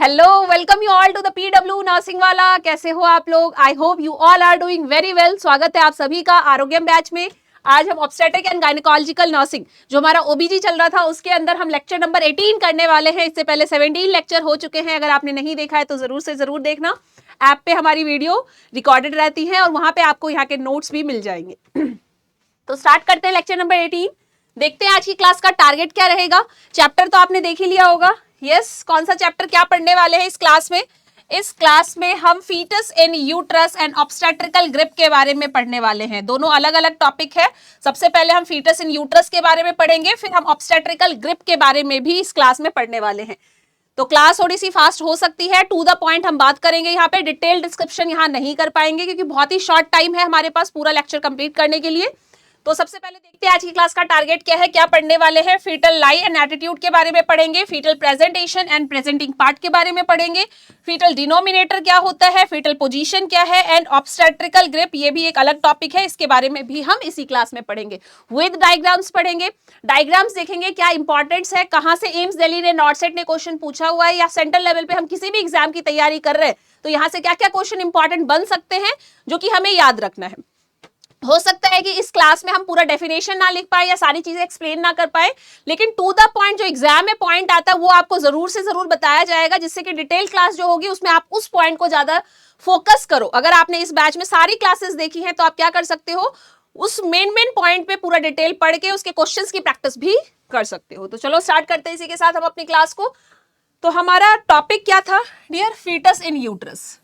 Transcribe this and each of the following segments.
Hello, welcome you all to the PW nursing वाला। कैसे हो आप लोग? I hope you all are doing very well. स्वागत है आप सभी का आरोग्यम बैच में। आज हम ऑब्स्टेट्रिक एंड गायनेकोलॉजिकल नर्सिंग जो हमारा ओबीजी चल रहा था उसके अंदर हम लेक्चर नंबर 18 करने वाले हैं। इससे पहले 17 लेक्चर हो चुके हैं। अगर आपने नहीं देखा है तो जरूर से जरूर देखना। ऐप पे हमारी वीडियो रिकॉर्डेड रहती है और वहां पे आपको यहाँ के नोट्स भी मिल जाएंगे। तो स्टार्ट करते हैं लेक्चर नंबर 18। देखते हैं आज की क्लास का टारगेट क्या रहेगा। चैप्टर तो आपने देख ही लिया होगा। यस, कौन सा चैप्टर क्या पढ़ने वाले हैं इस क्लास में? इस क्लास में हम foetus in uterus and obstetrical grip के बारे में पढ़ने वाले हैं। दोनों अलग अलग टॉपिक है। सबसे पहले हम फीटस इन यूट्रस के बारे में पढ़ेंगे, फिर हम ऑब्स्टेट्रिकल ग्रिप के बारे में भी इस क्लास में पढ़ने वाले हैं। तो क्लास थोड़ी सी फास्ट हो सकती है, टू द पॉइंट हम बात करेंगे। यहाँ पे डिटेल डिस्क्रिप्शन यहाँ नहीं कर पाएंगे क्योंकि बहुत ही शॉर्ट टाइम है हमारे पास पूरा लेक्चर कंप्लीट करने के लिए। तो सबसे पहले देखते हैं आज की क्लास का टारगेट क्या है, क्या पढ़ने वाले हैं। फीटल लाई एंड एटीट्यूड के बारे में पढ़ेंगे, foetal presentation and presenting part के बारे में पढ़ेंगे, फीटल डिनोमिनेटर क्या होता है, फीटल पोजीशन क्या है, एंड ऑब्स्टेट्रिकल ग्रिप ये भी एक अलग टॉपिक है, इसके बारे में भी हम इसी क्लास में पढ़ेंगे। विद डायग्राम्स पढ़ेंगे, डायग्राम्स देखेंगे क्या इंपॉर्टेंस है, कहां से एम्स दिल्ली ने नॉर्सेट ने क्वेश्चन पूछा हुआ है, या सेंट्रल लेवल पे हम किसी भी एग्जाम की तैयारी कर रहे हैं तो यहां से क्या क्या क्वेश्चन इंपॉर्टेंट बन सकते हैं जो कि हमें याद रखना है। हो सकता है कि इस क्लास में हम पूरा डेफिनेशन ना लिख पाए या सारी चीजें एक्सप्लेन ना कर पाए, लेकिन टू द पॉइंट जो एग्जाम में पॉइंट आता है वो आपको जरूर से जरूर बताया जाएगा, जिससे कि डिटेल क्लास जो होगी उसमें आप उस पॉइंट को ज्यादा फोकस करो। अगर आपने इस बैच में सारी क्लासेस देखी हैं तो आप क्या कर सकते हो, उस मेन पॉइंट पे पूरा डिटेल पढ़ के उसके क्वेश्चंस की प्रैक्टिस भी कर सकते हो। तो चलो स्टार्ट करते हैं इसी के साथ हम अपनी क्लास को। तो हमारा टॉपिक क्या था dear? Foetus in uterus.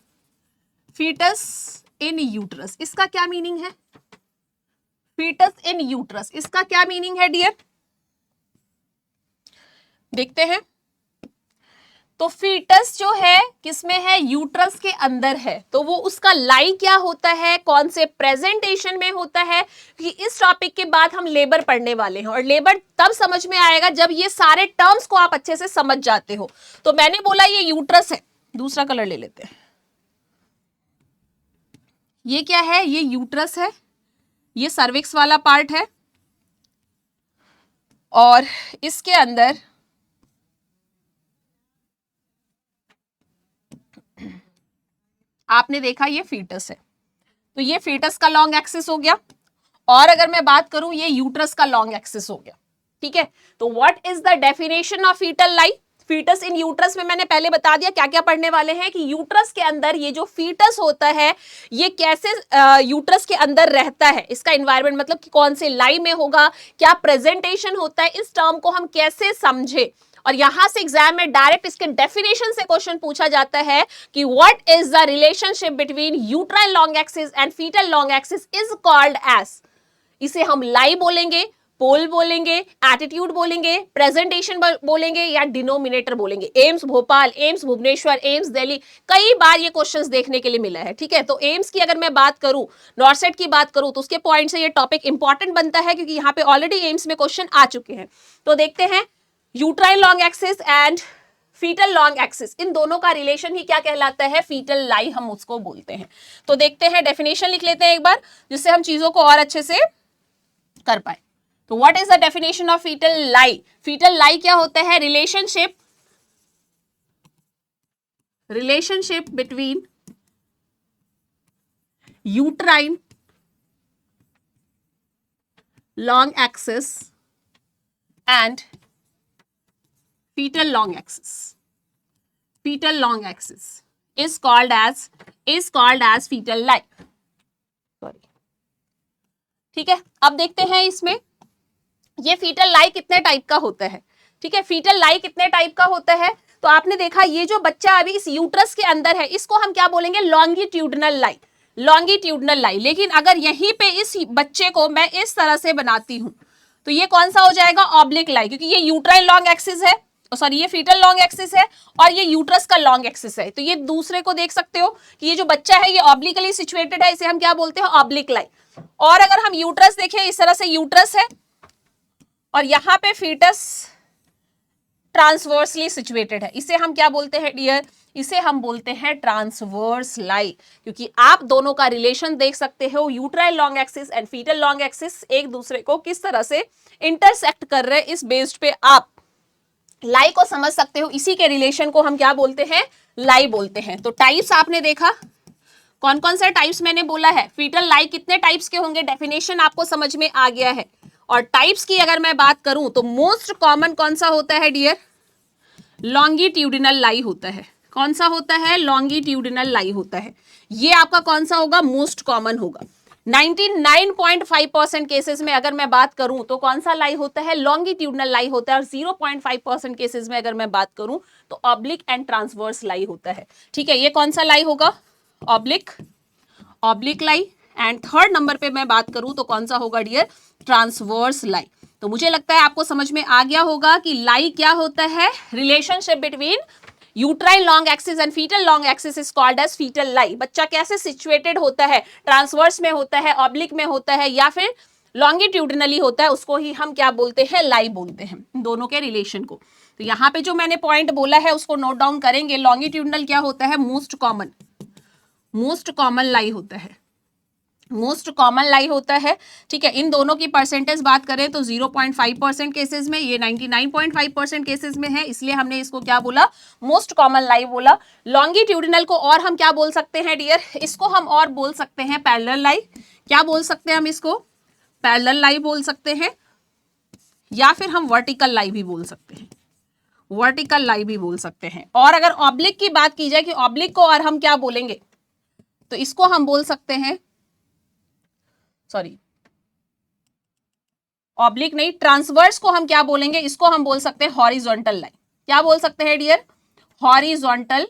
Foetus in uterus, इसका क्या मीनिंग है? फीटस इन यूट्रस, इसका क्या मीनिंग है डियर? देखते हैं। तो फीटस जो है किसमें है? यूट्रस के अंदर है। तो वो उसका लाई क्या होता है, कौन से प्रेजेंटेशन में होता है, कि इस टॉपिक के बाद हम लेबर पढ़ने वाले हैं और लेबर तब समझ में आएगा जब ये सारे टर्म्स को आप अच्छे से समझ जाते हो। तो मैंने बोला ये यूट्रस है, दूसरा कलर ले लेते हैं। ये क्या है? ये यूट्रस है, ये सर्विक्स वाला पार्ट है और इसके अंदर आपने देखा ये फीटस है। तो ये फीटस का लॉन्ग एक्सिस हो गया, और अगर मैं बात करूं ये यूट्रस का लॉन्ग एक्सिस हो गया। ठीक है, तो what is the definition of foetal life? Foetus in uterus में मैंने पहले बता दिया क्या क्या पढ़ने वाले हैं, कि यूट्रस के अंदर ये जो फीटस होता है ये कैसे यूट्रस के अंदर रहता है, इसका एनवायरनमेंट मतलब कि कौन से लाई में होगा, क्या प्रेजेंटेशन होता है, इस टर्म को हम कैसे समझे। और यहां से एग्जाम में डायरेक्ट इसके डेफिनेशन से क्वेश्चन पूछा जाता है कि what is the relationship between uterine long axis and fetal long axis is called as. इसे हम लाई बोलेंगे, पोल बोलेंगे, एटीट्यूड बोलेंगे, प्रेजेंटेशन बोलेंगे, या डिनोमिनेटर बोलेंगे। AIIMS Bhopal, AIIMS Bhubaneswar, AIIMS Delhi, कई बार ये क्वेश्चंस देखने के लिए मिला है। ठीक है, तो एम्स की अगर मैं बात करूं, नॉर्सेट की बात करूं, तो उसके पॉइंट से ये टॉपिक इंपॉर्टेंट बनता है क्योंकि यहाँ पे ऑलरेडी एम्स में क्वेश्चन आ चुके हैं। तो देखते हैं uterine long axis and fetal long axis, इन दोनों का रिलेशन ही क्या कहलाता है? फीटल लाई हम उसको बोलते हैं। तो देखते हैं, डेफिनेशन लिख लेते हैं एक बार जिससे हम चीजों को और अच्छे से कर पाए। तो what is the definition of fetal lie? Fetal lie क्या होता है? Relationship between uterine long axis and fetal long axis. Fetal long axis is called as fetal lie. Sorry. ठीक है, अब देखते हैं इसमें ये फीटल लाई कितने टाइप का होता है। ठीक है, फीटल लाई कितने टाइप का होता है? तो आपने देखा ये जो बच्चा अभी इस यूट्रस के अंदर है इसको हम क्या बोलेंगे? लॉन्गिट्यूडनल लाई, लॉन्गिट्यूडनल लाई। लेकिन अगर यहीं पे इस बच्चे को मैं इस तरह से बनाती हूं तो ये कौन सा हो जाएगा? ऑब्लिक लाई, क्योंकि ये यूट्राइल लॉन्ग एक्सिस है, सॉरी ये फीटल लॉन्ग एक्सिस है और ये यूट्रस का लॉन्ग एक्सिस है। तो ये दूसरे को देख सकते हो कि ये जो बच्चा है ये ऑब्लिकली सिचुएटेड है, इसे हम क्या बोलते हैं? ऑब्लिक लाई। और अगर हम यूट्रस देखें, इस तरह से यूट्रस है और यहां पे फीटस ट्रांसवर्सली सिचुएटेड है, इसे हम क्या बोलते हैं डियर? इसे हम बोलते हैं ट्रांसवर्स लाई, क्योंकि आप दोनों का रिलेशन देख सकते हो, uterine long axis and fetal long axis एक दूसरे को किस तरह से इंटरसेक्ट कर रहे हैं, इस बेस्ड पे आप लाई को समझ सकते हो, इसी के रिलेशन को हम क्या बोलते हैं, लाई बोलते हैं। तो टाइप्स आपने देखा, कौन कौन से टाइप्स मैंने बोला है, फीटल लाई कितने टाइप्स के होंगे, डेफिनेशन आपको समझ में आ गया है। और टाइप्स की अगर मैं बात करूं तो मोस्ट कॉमन कौन सा होता है डियर, लॉन्गिट्यूडिनल लाई होता है। कौन सा होता है, लॉन्गिट्यूडिनल लाई होता है। ये आपका कौन सा होगा, मोस्ट कॉमन होगा। 99.5% केसेस में अगर मैं बात करूं तो कौन सा लाई होता है, लॉन्गिट्यूडिनल लाई होता है। और 0.5% केसेस में अगर मैं बात करूं तो ऑब्लिक एंड ट्रांसवर्स लाई होता है। ठीक है, ये कौन सा लाई होगा, oblique lie. And third number पे मैं बात करूं तो कौन सा होगा डियर, ट्रांसवर्स लाई। तो मुझे लगता है आपको समझ में आ गया होगा कि लाई क्या होता है, relationship between uterine long axis and fetal long axis is called as fetal lie. बच्चा कैसे सिचुएटेड होता है, ट्रांसवर्स में होता है, ऑब्लिक में होता है या फिर लॉन्गिट्यूडिनली होता है, उसको ही हम क्या बोलते हैं, लाई बोलते हैं, दोनों के रिलेशन को। तो यहाँ पे जो मैंने पॉइंट बोला है उसको नोट डाउन करेंगे। लॉन्गिट्यूडिनल क्या होता है, मोस्ट कॉमन लाई होता है, मोस्ट कॉमन लाई होता है। ठीक है, इन दोनों की परसेंटेज बात करें तो 0.5% केसेस में, ये 99.5% केसेस में है, इसलिए हमने इसको क्या बोला, मोस्ट कॉमन लाई बोला। लॉन्गिट्यूडिनल को और हम क्या बोल सकते हैं डियर, इसको हम और बोल सकते हैं पैरेलल लाई। क्या बोल सकते हैं हम इसको, पैरेलल लाई बोल सकते हैं, या फिर हम वर्टिकल लाई भी बोल सकते हैं, वर्टिकल लाई भी बोल सकते हैं। और अगर ऑब्लिक की बात की जाए कि ऑब्लिक को और हम क्या बोलेंगे, तो इसको हम बोल सकते हैं, सॉरी ऑब्लिक नहीं, ट्रांसवर्स को हम क्या बोलेंगे, इसको हम बोल सकते हैं हॉरिजॉन्टल लाई। क्या बोल सकते हैं डियर, हॉरिजॉन्टल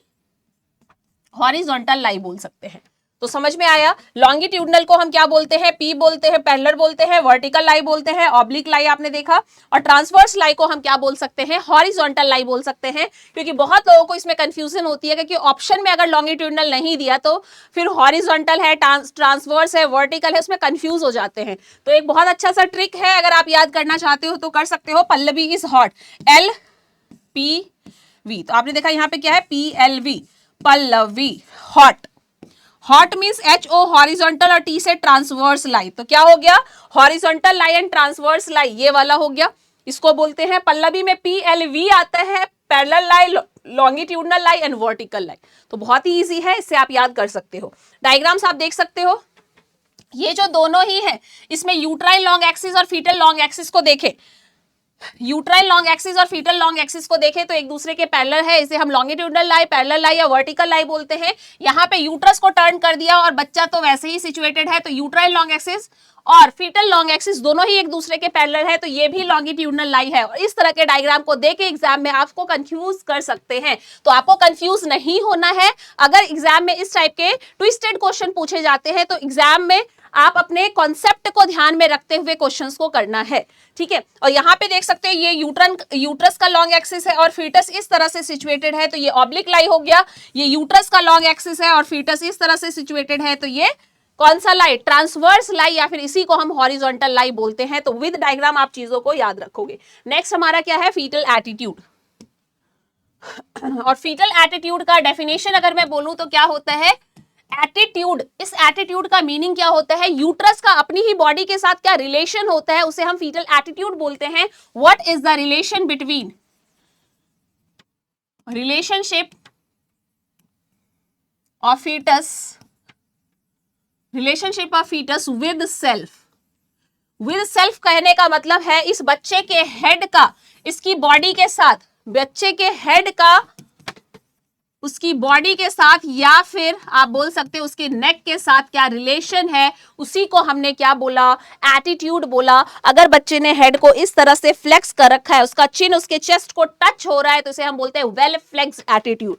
लाई बोल सकते हैं। तो समझ में आया, लॉन्गिट्यूडनल को हम क्या बोलते हैं, पी बोलते हैं, पैरेलल बोलते हैं, वर्टिकल लाई बोलते हैं, ऑब्लिक लाई आपने देखा। और ट्रांसवर्स लाई को हम क्या बोल सकते हैं, हॉरिजॉन्टल लाई बोल सकते हैं। क्योंकि बहुत लोगों को इसमें कंफ्यूजन होती है कि ऑप्शन में अगर लॉन्गिट्यूडनल नहीं दिया तो फिर हॉरिजॉन्टल है, ट्रांसवर्स है, वर्टिकल है, उसमें कंफ्यूज हो जाते हैं। तो एक बहुत अच्छा सा ट्रिक है, अगर आप याद करना चाहते हो तो कर सकते हो। पल्लवी इज हॉट, LPV, तो आपने देखा यहाँ पे क्या है, PLV, Pallavi hot. Hot means HO horizontal और T से ट्रांसवर्स लाई, तो क्या हो गया, हॉरिजॉन्टल लाई एंड ट्रांसवर्स लाई, ये वाला हो गया, इसको बोलते हैं। पल्लवी में PLV आता है, parallel lie, longitudinal lie and vertical lie. तो बहुत ही इजी है, इससे आप याद कर सकते हो। डायग्राम्स आप देख सकते हो, ये जो दोनों ही है, इसमें यूट्राइन लॉन्ग एक्सिस और फीटल लॉन्ग एक्सिस को देखें, यूट्राइन लॉन्ग एक्सिस और फीटल लॉन्ग एक्सिस को देखें तो एक दूसरे के पैरेलल है, इसे हम लॉन्गिट्यूडनल लाई, पैरेलल लाई या वर्टिकल लाई बोलते हैं। यहाँ पे यूट्रस को टर्न कर दिया और बच्चा तो वैसे ही सिचुएटेड है, तो यूट्राइन लॉन्ग एक्सिस और फीटल लॉन्ग एक्सिस दोनों ही एक दूसरे के पैरेलल है, तो ये भी लॉन्गिट्यूडनल लाई है। और इस तरह के डायग्राम को देख के एग्जाम में आपको कंफ्यूज कर सकते हैं, तो आपको कंफ्यूज नहीं होना है। अगर एग्जाम में इस टाइप के ट्विस्टेड क्वेश्चन पूछे जाते हैं तो एग्जाम में आप अपने कॉन्सेप्ट को ध्यान में रखते हुए क्वेश्चंस को करना है। ठीक है, और यहाँ पे देख सकते हो ये यूट्रस का लॉन्ग एक्सिस है और फीटस इस तरह से सिचुएटेड है, तो ये ऑब्लिक लाई हो गया। ये यूट्रस का लॉन्ग एक्सिस है और फीटस इस तरह से सिचुएटेड है, तो ये कौन सा लाई, ट्रांसवर्स लाई, या फिर इसी को हम हॉरिजॉन्टल लाई बोलते हैं। तो विद डायग्राम आप चीजों को याद रखोगे। नेक्स्ट हमारा क्या है, फीटल एटीट्यूड। और फीटल एटीट्यूड का डेफिनेशन अगर मैं बोलूं तो क्या होता है, एटीट्यूड, इस एटीट्यूड का मीनिंग क्या होता है, यूट्रस का अपनी ही बॉडी के साथ क्या रिलेशन होता है, उसे हम फीटल एटीट्यूड बोलते हैं। What is the relation between, relationship of foetus, relationship of foetus with self. With self कहने का मतलब है इस बच्चे के हेड का इसकी बॉडी के साथ, बच्चे के हेड का उसकी बॉडी के साथ, या फिर आप बोल सकते हो उसके नेक के साथ क्या रिलेशन है, उसी को हमने क्या बोला, एटीट्यूड बोला। अगर बच्चे ने हेड को इस तरह से फ्लेक्स कर रखा है, उसका चिन उसके चेस्ट को टच हो रहा है, तो इसे हम बोलते हैं वेल फ्लेक्स्ड एटीट्यूड।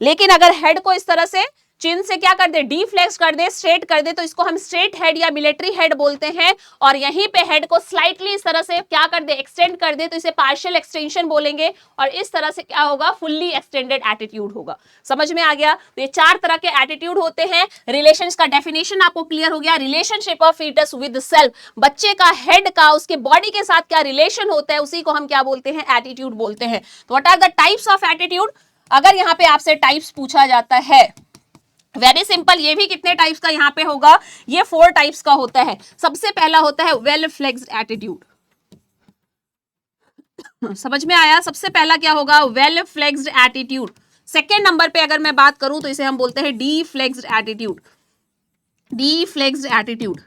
लेकिन अगर हेड को इस तरह से चिन से क्या कर दे, डीफ्लेक्स कर दे, स्ट्रेट कर दे, तो इसको हम स्ट्रेट हेड या मिलिट्री हेड बोलते हैं। और यहीं पे हेड को स्लाइटली इस तरह से क्या कर दे, एक्सटेंड कर दे, तो इसे पार्शियल एक्सटेंशन बोलेंगे। और इस तरह से क्या होगा, फुल्ली एक्सटेंडेड एटीट्यूड होगा। समझ में आ गया। तो ये चार तरह के एटीट्यूड होते हैं। रिलेशंस का डेफिनेशन आपको क्लियर हो गया। Relationship of foetus with self, बच्चे का हेड का उसके बॉडी के साथ क्या रिलेशन होता है, उसी को हम क्या बोलते हैं, एटीट्यूड बोलते हैं। तो what are the types of attitude, अगर यहाँ पे आपसे टाइप्स पूछा जाता है, वेरी सिंपल, ये भी कितने टाइप्स का यहाँ पे होगा, ये 4 टाइप्स का होता है। सबसे पहला होता है वेल फ्लेक्स्ड एटीट्यूड। समझ में आया? सबसे पहला क्या होगा? Well flexed attitude. Second number पे अगर मैं बात करूं तो इसे हम बोलते हैं D flexed attitude, D flexed attitude.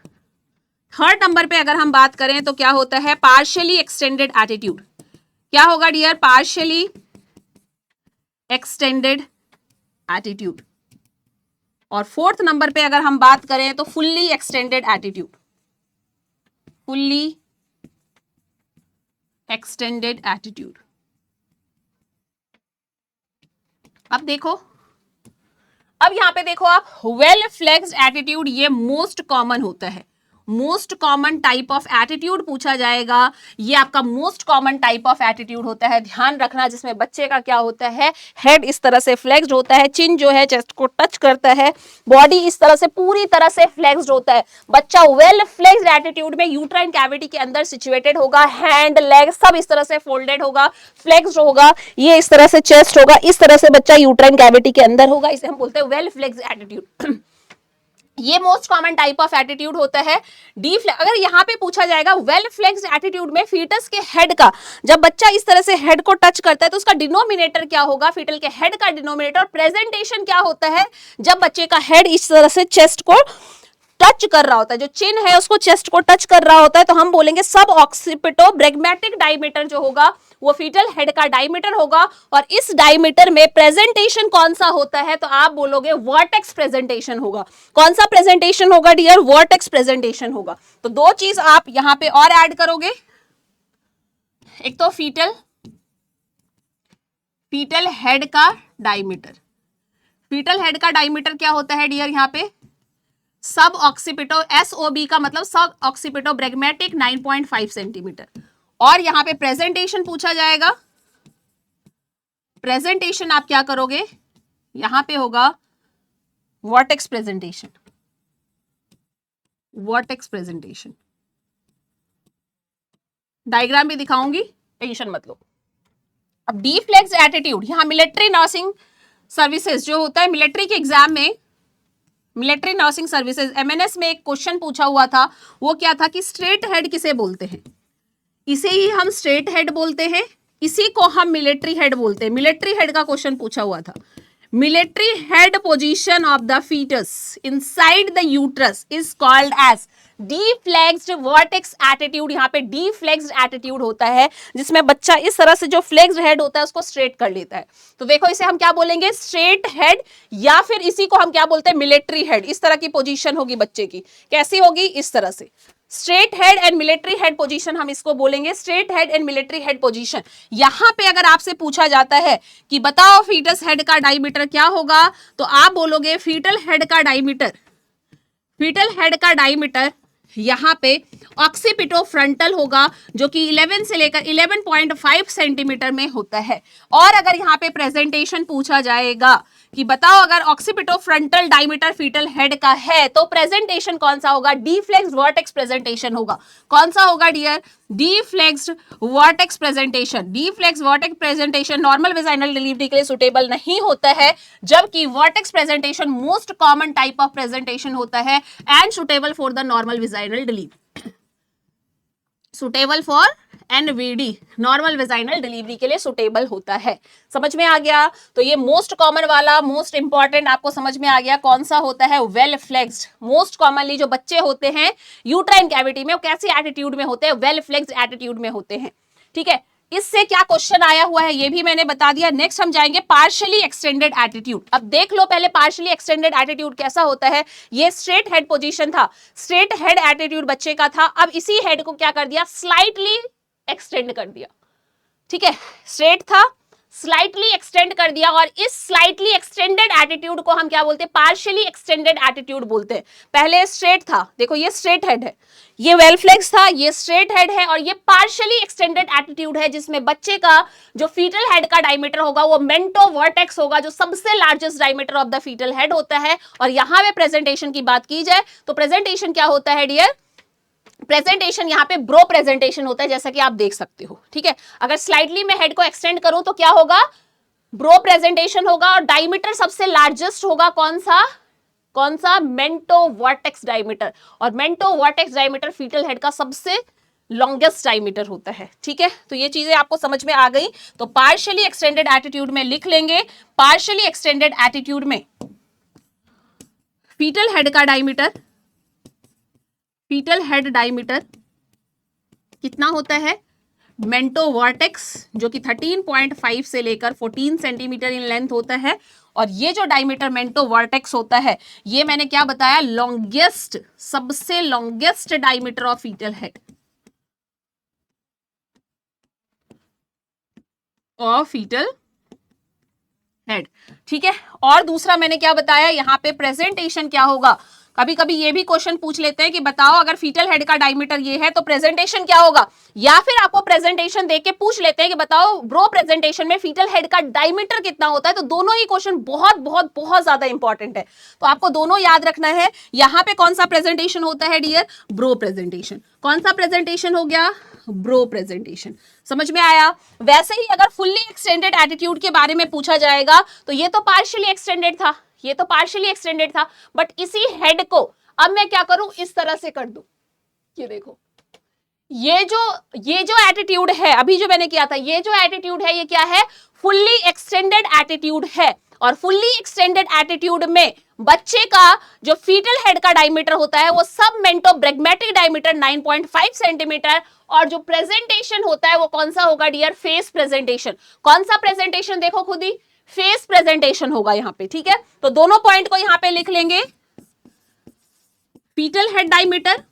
Third number पे अगर हम बात करें तो क्या होता है? Partially extended attitude. क्या होगा डियर? Partially extended attitude. और फोर्थ नंबर पे अगर हम बात करें तो fully extended attitude, fully extended attitude. अब देखो, अब यहां पे देखो आप, वेल फ्लेक्स्ड एटीट्यूड ये मोस्ट कॉमन होता है, most common type of attitude पूछा जाएगा। ये आपका most common type of attitude होता है, ध्यान रखना, जिसमें बच्चे का क्या होता है? हेड इस तरह से फ्लेक्स्ड होता है, चिन जो है चेस्ट को टच करता है, बॉडी इस तरह से पूरी तरह से फ्लेक्स्ड होता है। बच्चा वेल फ्लेक्स्ड एटीट्यूड में यूट्राइन कैविटी के अंदर सिचुएटेड होगा, हैंड लेग सब इस तरह से फोल्डेड होगा, फ्लेक्स्ड होगा, ये इस तरह से चेस्ट होगा, इस तरह से बच्चा यूट्राइन कैविटी के अंदर होगा, इसे हम बोलते हैं वेल फ्लेक्स्ड एटीट्यूड। ये most common type of attitude होता है। डी अगर यहां पे पूछा जाएगा वेल फ्लेक्स्ड एटीट्यूड में फीटस के हेड का, जब बच्चा इस तरह से हेड को टच करता है तो उसका डिनोमिनेटर क्या होगा? फीटल के हेड का डिनोमिनेटर। प्रेजेंटेशन क्या होता है? जब बच्चे का हेड इस तरह से चेस्ट को टच कर रहा होता है, जो चिन है उसको चेस्ट को टच कर रहा होता है, तो हम बोलेंगे सब ऑक्सीपिटो ब्रैग्मेटिक डायमीटर जो होगा वो फीटल हेड का डायमीटर होगा। और इस डायमीटर में प्रेजेंटेशन कौन सा होता है? तो आप बोलोगे वर्टेक्स प्रेजेंटेशन होगा। कौन सा प्रेजेंटेशन होगा डियर? वर्टेक्स प्रेजेंटेशन होगा। तो दो चीज आप यहां पे और ऐड करोगे, एक तो फीटल हेड का डायमीटर। फीटल हेड का डायमीटर क्या होता है डियर? यहां पे सब ऑक्सीपिटो, SOB का मतलब सब ऑक्सीपिटो ब्रैग्मेटिक 9.5 सेंटीमीटर। और यहां पे प्रेजेंटेशन पूछा जाएगा, प्रेजेंटेशन आप क्या करोगे? यहां पे होगा vertex presentation, vertex presentation. Diagram भी दिखाऊंगी, टेंशन मत लो। अब डी फ्लेक्स्ड एटीट्यूड, यहां मिलिट्री नर्सिंग सर्विसेज जो होता है, मिलिट्री के एग्जाम में मिलिट्री नर्सिंग सर्विसेज MNS में एक क्वेश्चन पूछा हुआ था, वो क्या था कि स्ट्रेट हेड किसे बोलते हैं? इसे ही हम स्ट्रेट हेड बोलते हैं, इसी को हम मिलिट्री हेड बोलते हैं। मिलिट्री हेड का क्वेश्चन पूछा हुआ था। Military head position of the fetus inside the uterus is called as deflexed vertex attitude. यहाँ पे डी फ्लेक्स्ड एटीट्यूड होता है जिसमें बच्चा इस तरह से जो फ्लेक्स्ड हेड होता है उसको स्ट्रेट कर लेता है। तो देखो इसे हम क्या बोलेंगे? स्ट्रेट हेड, या फिर इसी को हम क्या बोलते हैं? Military head. इस तरह की पोजीशन होगी बच्चे की, कैसी होगी? इस तरह से straight head and military head position हम इसको बोलेंगे, straight head and military head position. यहां पे अगर आपसे पूछा जाता है कि बताओ फीटस हेड का डायमीटर क्या होगा, तो आप बोलोगे फीटल हेड का डायमीटर, फीटल हेड का डायमीटर यहां पे ऑक्सीपिटो फ्रंटल होगा जो कि 11 से लेकर 11.5 सेंटीमीटर में होता है। और अगर यहां पे प्रेजेंटेशन पूछा जाएगा कि बताओ अगर occipito frontal diameter fetal head का है तो प्रेजेंटेशन कौन सा होगा? डी फ्लेक्स्ड वर्टेक्स प्रेजेंटेशन होगा। कौन सा होगा dear? Deflexed vertex presentation. Deflexed vertex presentation normal vaginal delivery के लिए सुटेबल नहीं होता है, जबकि vertex presentation most common type of presentation होता है and suitable for the normal vaginal delivery, suitable for NVD normal vaginal delivery के लिए सुटेबल होता है। समझ में आ गया? तो ये मोस्ट कॉमन वाला, मोस्ट इंपॉर्टेंट आपको समझ में आ गया कौन सा होता है? Well flexed. मोस्ट कॉमनली जो बच्चे होते हैं यूट्राइन कैविटी में वो कैसी एटीट्यूड में होते हैं? वेल फ्लेक्स्ड एटीट्यूड में होते हैं। ठीक है, इससे क्या क्वेश्चन आया हुआ है ये भी मैंने बता दिया। नेक्स्ट हम जाएंगे पार्शियली एक्सटेंडेड एटीट्यूड। अब देख लो पहले पार्शियली एक्सटेंडेड एटीट्यूड कैसा होता है। ये स्ट्रेट हेड पोजीशन था, स्ट्रेट हेड एटीट्यूड बच्चे का था। अब इसी हेड को क्या कर दिया? स्लाइटली एक्सटेंड कर दिया। ठीक है, स्ट्रेट था, स्लाइटली एक्सटेंड कर दिया, और इस स्लाइटली एक्सटेंडेड एटीट्यूड को हम क्या बोलते हैं? पार्शियली एक्सटेंडेड एटीट्यूड बोलते हैं। पहले स्ट्रेट था, देखो ये स्ट्रेट हेड है, ये वेल फ्लेक्स था, ये स्ट्रेट हेड है, और ये पार्शियली एक्सटेंडेड एटीट्यूड है जिसमें बच्चे का जो फीटल हेड का डायमीटर होगा वो मेंटो वर्टेक्स होगा, जो सबसे largest diameter of the fetal head होता है। और यहां पे प्रेजेंटेशन की बात की जाए तो प्रेजेंटेशन क्या होता है डियर? प्रेजेंटेशन यहाँ पे ब्रो प्रेजेंटेशन होता है, जैसा कि आप देख सकते हो। ठीक है, अगर स्लाइडली मैं हेड को एक्सटेंड करूं तो क्या होगा? ब्रो प्रेजेंटेशन होगा, और डायमीटर सबसे लार्जेस्ट होगा कौन सा? कौन सा? मेंटो वर्टेक्स डायमीटर। और मेंटो वर्टेक्स डायमीटर फीटल हेड का सबसे लॉन्गेस्ट डायमीटर होता है। ठीक है, तो ये चीजें आपको समझ में आ गई। तो पार्शियली एक्सटेंडेड एटीट्यूड में लिख लेंगे, पार्शियली एक्सटेंडेड एटीट्यूड में फीटल हेड का डायमीटर, फीटल हेड डायमीटर कितना होता है, मेंटोवर्टेक्स, जो कि 13.5 से लेकर 14 सेंटीमीटर इन लेंथ होता है। और ये जो डायमीटर मेंटोवर्टेक्स होता है, ये मैंने क्या बताया, लॉन्गेस्ट, सबसे longest diameter of fetal head, of fetal head. ठीक है, और दूसरा मैंने क्या बताया, यहां पे प्रेजेंटेशन क्या होगा। कभी कभी ये भी क्वेश्चन पूछ लेते हैं कि बताओ अगर फीटल हेड का डायमीटर ये है तो प्रेजेंटेशन क्या होगा, या फिर आपको प्रेजेंटेशन देके पूछ लेते हैं कि बताओ ब्रो प्रेजेंटेशन में फीटल हेड का डायमीटर कितना होता है। तो दोनों ही क्वेश्चन बहुत बहुत बहुत ज्यादा इंपॉर्टेंट है, तो आपको दोनों याद रखना है। यहां पे कौन सा प्रेजेंटेशन होता है डियर, ब्रो प्रेजेंटेशन। कौन सा प्रेजेंटेशन हो गया, ब्रो प्रेजेंटेशन। समझ में आया। वैसे ही अगर फुल्ली एक्सटेंडेड एटीट्यूड के बारे में पूछा जाएगा तो ये तो पार्शियली एक्सटेंडेड था, ये तो पार्शियली एक्सटेंडेड था, बट इसी हेड को अब मैं क्या करूं, इस तरह से कर दूं। ये देखो, ये जो एटीट्यूड है अभी जो मैंने किया था, ये जो एटीट्यूड है ये क्या है, फुल्ली एक्सटेंडेड एटीट्यूड है। और फुल्ली एक्सटेंडेड एटीट्यूड में बच्चे का जो फीटल हेड का डायमीटर होता है वो सब मेंटोब्रेगमेटिक डायमीटर 9.5 सेंटीमीटर, और जो प्रेजेंटेशन होता है वो कौन सा होगा डियर, फेस प्रेजेंटेशन। कौन सा प्रेजेंटेशन, देखो खुद ही, फेस प्रेजेंटेशन होगा यहां पे। ठीक है, तो दोनों पॉइंट को यहां पे लिख लेंगे, fetal head diameter,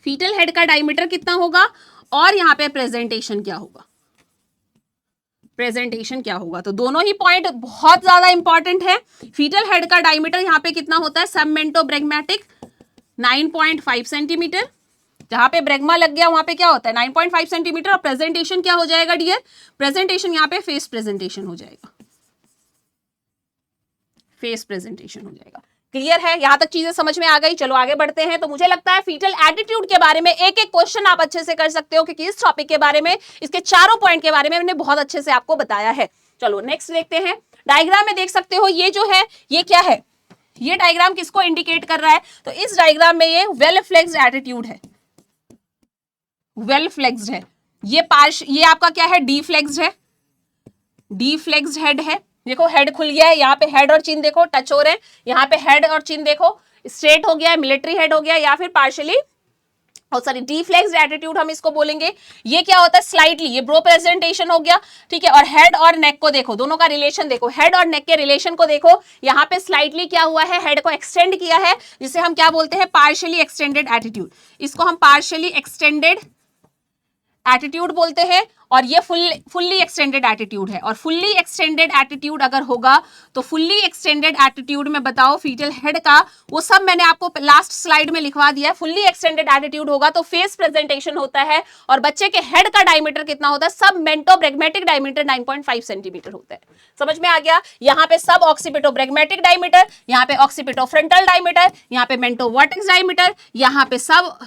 fetal head का डायमीटर कितना होगा, और यहां पे प्रेजेंटेशन क्या होगा, प्रेजेंटेशन क्या होगा। तो दोनों ही पॉइंट बहुत ज्यादा इंपॉर्टेंट है। फीटल हेड का डायमीटर यहां पे कितना होता है, सब मेंटोब्रेगमेटिक 9.5 सेंटीमीटर, जहां पे ब्रेगमा लग गया वहां पे क्या होता है 9.5 सेंटीमीटर। और प्रेजेंटेशन क्या हो जाएगा डियर, प्रेजेंटेशन यहां पे फेस प्रेजेंटेशन हो जाएगा, फेस प्रेजेंटेशन हो जाएगा। क्लियर है, यहां तक चीजें समझ में आ गई। चलो आगे बढ़ते हैं। तो मुझे लगता है फीटल एटीट्यूड के बारे में एक एक क्वेश्चन आप अच्छे से कर सकते हो, क्योंकि इस टॉपिक के बारे में, इसके चारों पॉइंट के बारे में मैंने बहुत अच्छे से आपको बताया है। चलो नेक्स्ट देखते हैं। डायग्राम में देख सकते हो ये जो है ये क्या है, ये डायग्राम किसको इंडिकेट कर रहा है, तो इस डायग्राम में ये वेल फ्लेक्स्ड एटीट्यूड है, वेल फ्लेक्स्ड है। ये आपका क्या है, डी फ्लेक्स्ड है, डी फ्लेक्स्ड हेड है। देखो हेड खुल गया है, यहाँ पे हेड और चिन देखो टच हो रहे हैं, यहाँ पे हेड और चिन देखो स्ट्रेट हो गया है, मिलिट्री हेड हो गया, या फिर पार्शियली सॉरी डीफ्लेक्स्ड एटीट्यूड हम इसको बोलेंगे। ये क्या होता है, स्लाइटली, ये ब्रो प्रेजेंटेशन हो गया। ठीक है, और हेड और नेक को देखो, दोनों का रिलेशन देखो, हेड और नेक के रिलेशन को देखो। यहाँ पे स्लाइटली क्या हुआ है, हेड को एक्सटेंड किया है, जिसे हम क्या बोलते हैं, पार्शियली एक्सटेंडेड एटीट्यूड। इसको हम पार्शियली एक्सटेंडेड एटीट्यूड बोलते हैं। और ये फुल्ली एक्सटेंडेड एटीट्यूड है। और फुल्ली एक्सटेंडेड एटीट्यूड अगर होगा तो फुल्ली एक्सटेंडेड एटीट्यूड में बताओ फीटल हेड का, वो सब मैंने आपको लास्ट स्लाइड में लिखवा दिया है। फुल्ली एक्सटेंडेड एटीट्यूड होगा तो फेस प्रेजेंटेशन होता है, और बच्चे के हेड का डायमीटर कितना होता है, सब मेंटोब्रेगमेटिक डायमीटर 9.5 सेंटीमीटर होता है। समझ में आ गया। यहाँ पे सब ऑक्सीपिटोब्रेगमेटिक डायमीटर, यहाँ पे ऑक्सीपिटोफ्रंटल डायमीटर, यहाँ पे मेंटोवर्टेक्स डायमीटर, यहाँ पे सब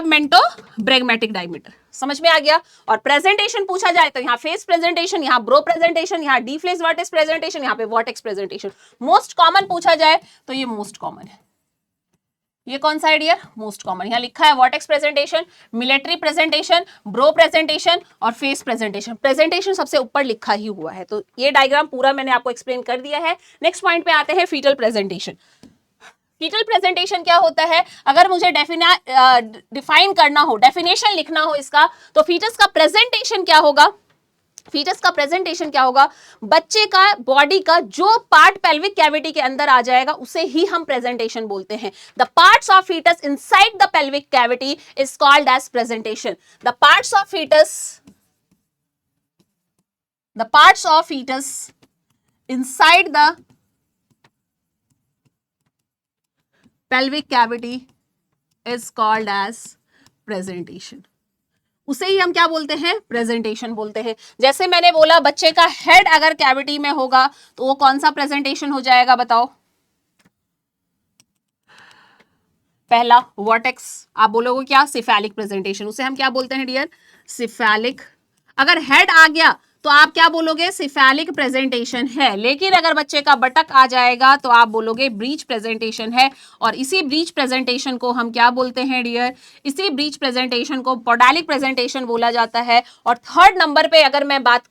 मेंटोब्रेगमेटिक डायमीटर। समझ में आ गया। और प्रेजेंटेशन पूछा जाए तो यहाँ फेस प्रेजेंटेशन, यहाँ ब्रो प्रेजेंटेशन, यहाँ डीफ्लेक्स वर्टेक्स प्रेजेंटेशन, यहाँ पे वर्टेक्स प्रेजेंटेशन। मोस्ट कॉमन पूछा जाए तो ये मोस्ट कॉमन है। ये कौन सा है डियर, मोस्ट कॉमन। यहाँ लिखा है vertex presentation, military presentation, brow presentation और फेस प्रेजेंटेशन। प्रेजेंटेशन सबसे ऊपर लिखा ही हुआ है। तो ये डायग्राम पूरा मैंने आपको एक्सप्लेन कर दिया है। नेक्स्ट पॉइंट पे आते हैं, फीटल प्रेजेंटेशन। फीटल प्रेजेंटेशन क्या होता है, अगर मुझे डिफाइन करना हो, डेफिनेशन लिखना हो इसका, तो फीटस का प्रेजेंटेशन क्या होगा, फीटस का प्रेजेंटेशन क्या होगा, बच्चे का बॉडी का जो पार्ट पेल्विक कैविटी के अंदर आ जाएगा उसे ही हम प्रेजेंटेशन बोलते हैं। The parts of fetus inside the pelvic cavity is called as presentation. The parts of fetus inside the pelvic cavity is called as presentation। उसे ही हम क्या बोलते हैं, प्रेजेंटेशन बोलते हैं। जैसे मैंने बोला बच्चे का हेड अगर कैविटी में होगा तो वो कौन सा प्रेजेंटेशन हो जाएगा, बताओ। पहला वर्टेक्स, आप बोलोगे क्या, सिफेलिक प्रेजेंटेशन। उसे हम क्या बोलते हैं डियर, सिफेलिक। अगर हेड आ गया तो आप क्या बोलोगे, सिफेलिक प्रेजेंटेशन है। लेकिन अगर बच्चे का बटक आ जाएगा तो आप बोलोगे ब्रीच प्रेजेंटेशन है। और इसी ब्रीच प्रेजेंटेशन को हम क्या बोलते हैं डियर, इसी ब्रीच प्रेजेंटेशन को पोडालिक प्रेजेंटेशन बोला जाता है। और थर्ड नंबर पे अगर मैं बात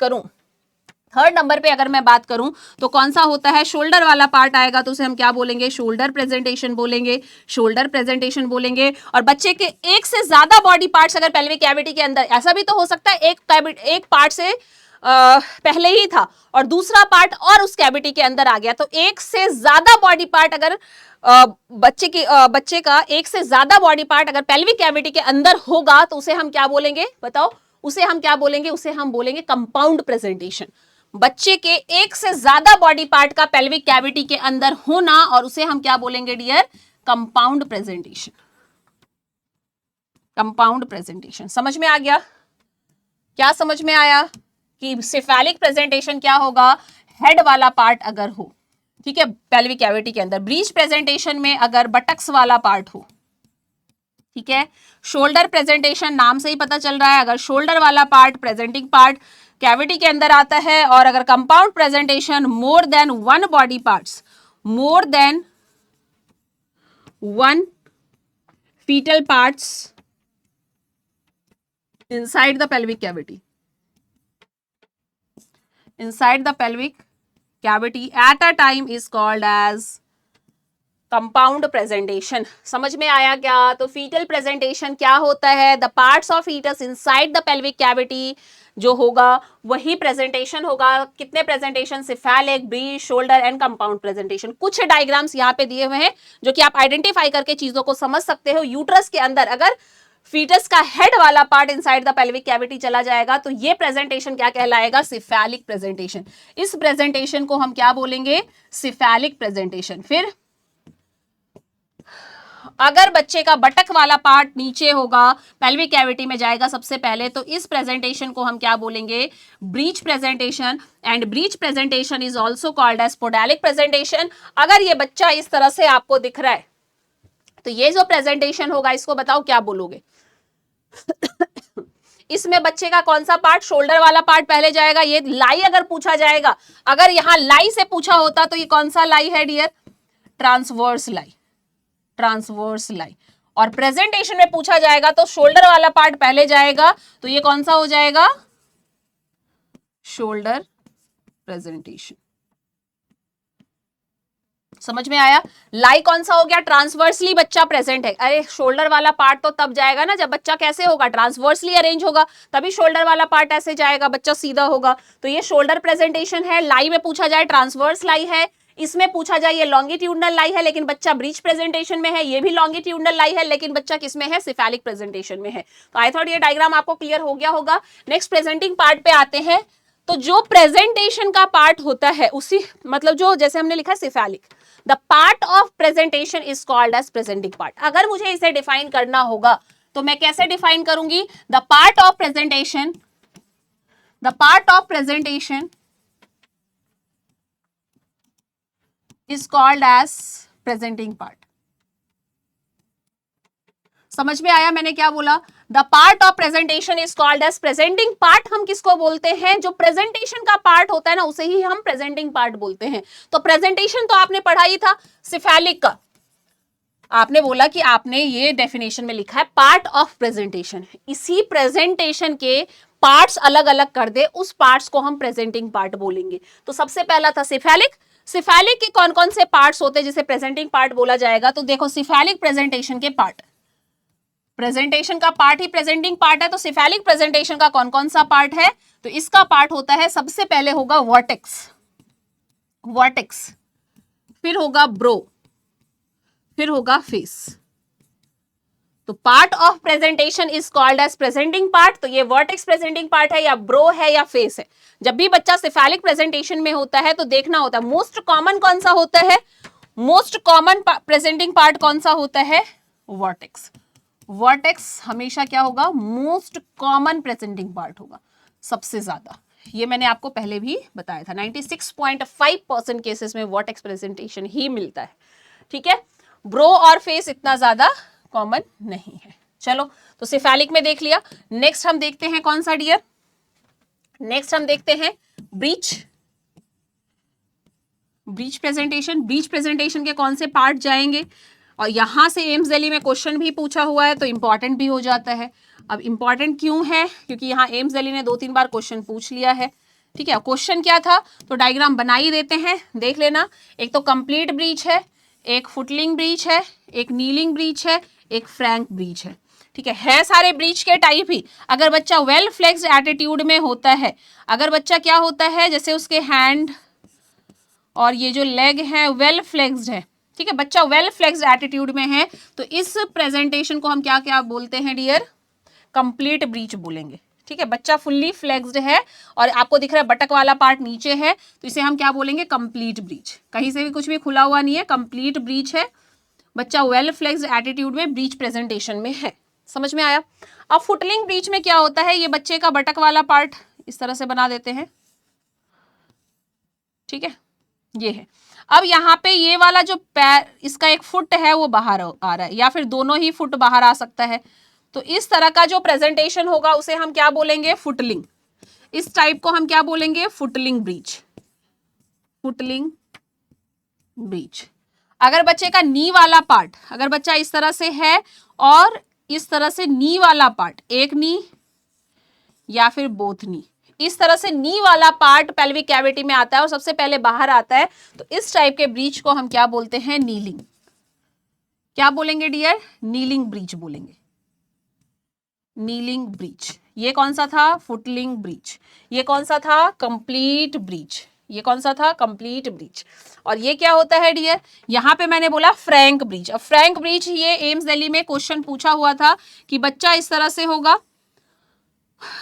करूं तो कौन सा होता है, शोल्डर वाला पार्ट आएगा तो उसे हम क्या बोलेंगे, शोल्डर प्रेजेंटेशन बोलेंगे। और बच्चे के एक से ज्यादा बॉडी पार्ट्स अगर पेल्विक कैविटी के अंदर, ऐसा भी तो हो सकता है एक पार्ट से पहले ही था और दूसरा पार्ट और उस कैविटी के अंदर आ गया, तो एक से ज्यादा बॉडी पार्ट अगर बच्चे का एक से ज्यादा बॉडी पार्ट अगर पेल्विक कैविटी के अंदर होगा तो उसे हम क्या बोलेंगे, बताओ, उसे हम क्या बोलेंगे, उसे हम बोलेंगे कंपाउंड प्रेजेंटेशन। बच्चे के एक से ज्यादा बॉडी पार्ट का पेल्विक कैविटी के अंदर होना, और उसे हम क्या बोलेंगे dear, compound presentation. Compound presentation समझ में आ गया? क्या समझ में आया कि सिफेलिक प्रेजेंटेशन क्या होगा, हेड वाला पार्ट अगर हो, ठीक है, पेल्विक कैविटी के अंदर। ब्रीच प्रेजेंटेशन में अगर बटक्स वाला पार्ट हो, ठीक है। शोल्डर प्रेजेंटेशन नाम से ही पता चल रहा है, अगर शोल्डर वाला पार्ट, प्रेजेंटिंग पार्ट कैविटी के अंदर आता है। और अगर compound presentation, more than one body parts, more than one fetal parts inside the pelvic cavity, inside the pelvic cavity at a time is called as compound presentation. समझ में आया क्या? तो फीटल प्रेजेंटेशन क्या होता है, the parts of fetus inside the pelvic cavity जो होगा वही प्रेजेंटेशन होगा। कितने presentation, cephalic, breech, shoulder and compound presentation. कुछ डायग्राम्स यहाँ पे दिए हुए हैं जो कि आप आइडेंटिफाई करके चीजों को समझ सकते हो। यूट्रस के अंदर अगर फीटस का हेड वाला part inside the pelvic cavity चला जाएगा तो ये प्रेजेंटेशन क्या कहलाएगा, सिफेलिक प्रेजेंटेशन। इस प्रेजेंटेशन को हम क्या बोलेंगे, सिफेलिक प्रेजेंटेशन। फिर अगर बच्चे का बटक वाला पार्ट नीचे होगा, पेल्विक कैविटी में जाएगा सबसे पहले, तो इस प्रेजेंटेशन को हम क्या बोलेंगे, breech presentation. And breech presentation is also called as podalic presentation. अगर ये बच्चा इस तरह से आपको दिख रहा है तो ये जो प्रेजेंटेशन होगा इसको बताओ क्या बोलोगे इसमें बच्चे का कौन सा पार्ट, शोल्डर वाला पार्ट पहले जाएगा। ये लाई अगर पूछा जाएगा, अगर यहां लाई से पूछा होता तो ये कौन सा लाई है डियर, ट्रांसवर्स लाई, ट्रांसवर्स लाई। और प्रेजेंटेशन में पूछा जाएगा तो शोल्डर वाला पार्ट पहले जाएगा, तो ये कौन सा हो जाएगा, शोल्डर प्रेजेंटेशन। समझ में आया? लाई कौन सा हो गया, ट्रांसवर्सली बच्चा प्रेजेंट है। अरे शोल्डर वाला पार्ट तो तब जाएगा ना जब बच्चा कैसे होगा, ट्रांसवर्सली अरेंज होगा, तभी शोल्डर वाला पार्ट ऐसे जाएगा, बच्चा सीधा होगा। तो ये शोल्डर प्रेजेंटेशन है। लाई में पूछा जाए ट्रांसवर्स लाई है, इसमें पूछा जाए ये लॉन्गिट्यूडनल लाई है लेकिन बच्चा ब्रीच प्रेजेंटेशन में है, ये भी लॉन्गिट्यूडनल लाई है लेकिन बच्चा किसमें है, सिफेलिक प्रेजेंटेशन में है। तो आई थॉट ये डायग्राम आपको क्लियर हो गया होगा। नेक्स्ट प्रेजेंटिंग पार्ट पे आते हैं। तो जो प्रेजेंटेशन का पार्ट होता है उसी, मतलब जो जैसे हमने लिखा cephalic, the part of presentation is called as presenting part. अगर मुझे इसे डिफाइन करना होगा तो मैं कैसे डिफाइन करूंगी, the part of presentation, the part of presentation is called as presenting part। समझ में आया मैंने क्या बोला? The part of presentation is called as presenting part. हम किसको बोलते हैं, जो प्रेजेंटेशन का पार्ट होता है ना उसे ही हम प्रेजेंटिंग पार्ट बोलते हैं। तो प्रेजेंटेशन तो आपने पढ़ा ही था सिफेलिक का, आपने बोला कि आपने ये डेफिनेशन में लिखा है पार्ट ऑफ प्रेजेंटेशन। इसी प्रेजेंटेशन के पार्ट्स अलग अलग कर दे, उस पार्ट्स को हम प्रेजेंटिंग पार्ट बोलेंगे। तो सबसे पहला था सिफेलिक। सिफेलिक के कौन कौन से पार्ट्स होते हैं जिसे प्रेजेंटिंग पार्ट बोला जाएगा, तो देखो सिफेलिक प्रेजेंटेशन के पार्ट, प्रेजेंटेशन का पार्ट ही प्रेजेंटिंग पार्ट है। तो सिफेलिक प्रेजेंटेशन का कौन कौन सा पार्ट है, तो इसका पार्ट होता है, सबसे पहले होगा वर्टेक्स, वर्टेक्स, फिर होगा ब्रो, फिर होगा फेस। तो part of presentation is called as presenting part. तो ये वर्टेक्स प्रेजेंटिंग पार्ट है या ब्रो है या फेस है। जब भी बच्चा सिफेलिक प्रेजेंटेशन में होता है तो देखना होता है मोस्ट कॉमन कौन सा होता है, मोस्ट कॉमन प्रेजेंटिंग पार्ट कौन सा होता है, वर्टेक्स। वर्टेक्स हमेशा क्या होगा, मोस्ट कॉमन प्रेजेंटिंग पार्ट होगा, सबसे ज्यादा। ये मैंने आपको पहले भी बताया था, 96.5% केसेस में वर्टेक्स प्रेजेंटेशन ही मिलता है। ठीक है, ब्रो और फेस इतना ज्यादा कॉमन नहीं है। चलो, तो सिफेलिक में देख लिया। नेक्स्ट हम देखते हैं कौन सा डियर, नेक्स्ट हम देखते हैं ब्रीच। ब्रीच प्रेजेंटेशन के कौन से पार्ट जाएंगे, और यहां से एम्स दिल्ली में क्वेश्चन भी पूछा हुआ है तो इंपॉर्टेंट भी हो जाता है। अब इंपॉर्टेंट क्यों है, क्योंकि यहाँ एम्स दिल्ली ने 2-3 बार क्वेश्चन पूछ लिया है। ठीक है, क्वेश्चन क्या था तो डायग्राम बना ही देते हैं, देख लेना। एक तो कंप्लीट ब्रीच है, एक फुटलिंग ब्रीच है, एक नीलिंग ब्रीच है, एक फ्रैंक ब्रीच है। ठीक है सारे ब्रीच के टाइप ही। अगर बच्चा वेल फ्लेक्स्ड एटीट्यूड में होता है, अगर बच्चा क्या होता है, जैसे उसके हैंड और ये जो लेग है वेल फ्लेक्स्ड है, ठीक है, बच्चा वेल फ्लेक्स्ड एटीट्यूड में है, तो इस प्रेजेंटेशन को हम क्या क्या बोलते हैं डियर, कंप्लीट ब्रीच बोलेंगे। ठीक है, बच्चा फुल्ली फ्लेक्स्ड है और आपको दिख रहा है बटक वाला पार्ट नीचे है, तो इसे हम क्या बोलेंगे, कंप्लीट ब्रीच। कहीं से भी कुछ भी खुला हुआ नहीं है, कंप्लीट ब्रीच है, बच्चा वेल फ्लेक्स्ड एटीट्यूड में ब्रीच प्रेजेंटेशन में है। समझ में आया। अब फुटलिंग ब्रीच में क्या होता है, ये बच्चे का बटक वाला पार्ट इस तरह से बना देते हैं। ठीक है, ये है। अब यहाँ पे ये वाला जो पैर, इसका एक फुट है वो बाहर आ रहा है, या फिर दोनों ही फुट बाहर आ सकता है, तो इस तरह का जो प्रेजेंटेशन होगा उसे हम क्या बोलेंगे, फुटलिंग। इस टाइप को हम क्या बोलेंगे, फुटलिंग ब्रीच। Footling breach. अगर बच्चे का नी वाला पार्ट, अगर बच्चा इस तरह से है और इस तरह से नी वाला पार्ट, एक नी या फिर बोथ नी, इस तरह से नी वाला पार्ट पेल्विक कैविटी में आता है और सबसे पहले बाहर आता है, तो इस टाइप के ब्रीच को हम क्या बोलते हैं, नीलिंग। क्या बोलेंगे डियर, नीलिंग ब्रीच बोलेंगे। Kneeling breach. ये कौन सा था, फुटलिंग ब्रीच। ये कौन सा था, कंप्लीट ब्रीच। ये कौन सा था, कंप्लीट ब्रीच। और ये क्या होता है डियर, यहां पे मैंने बोला फ्रैंक ब्रीच। अब फ्रैंक ब्रीच ये एम्स दिल्ली में क्वेश्चन पूछा हुआ था कि बच्चा इस तरह से होगा,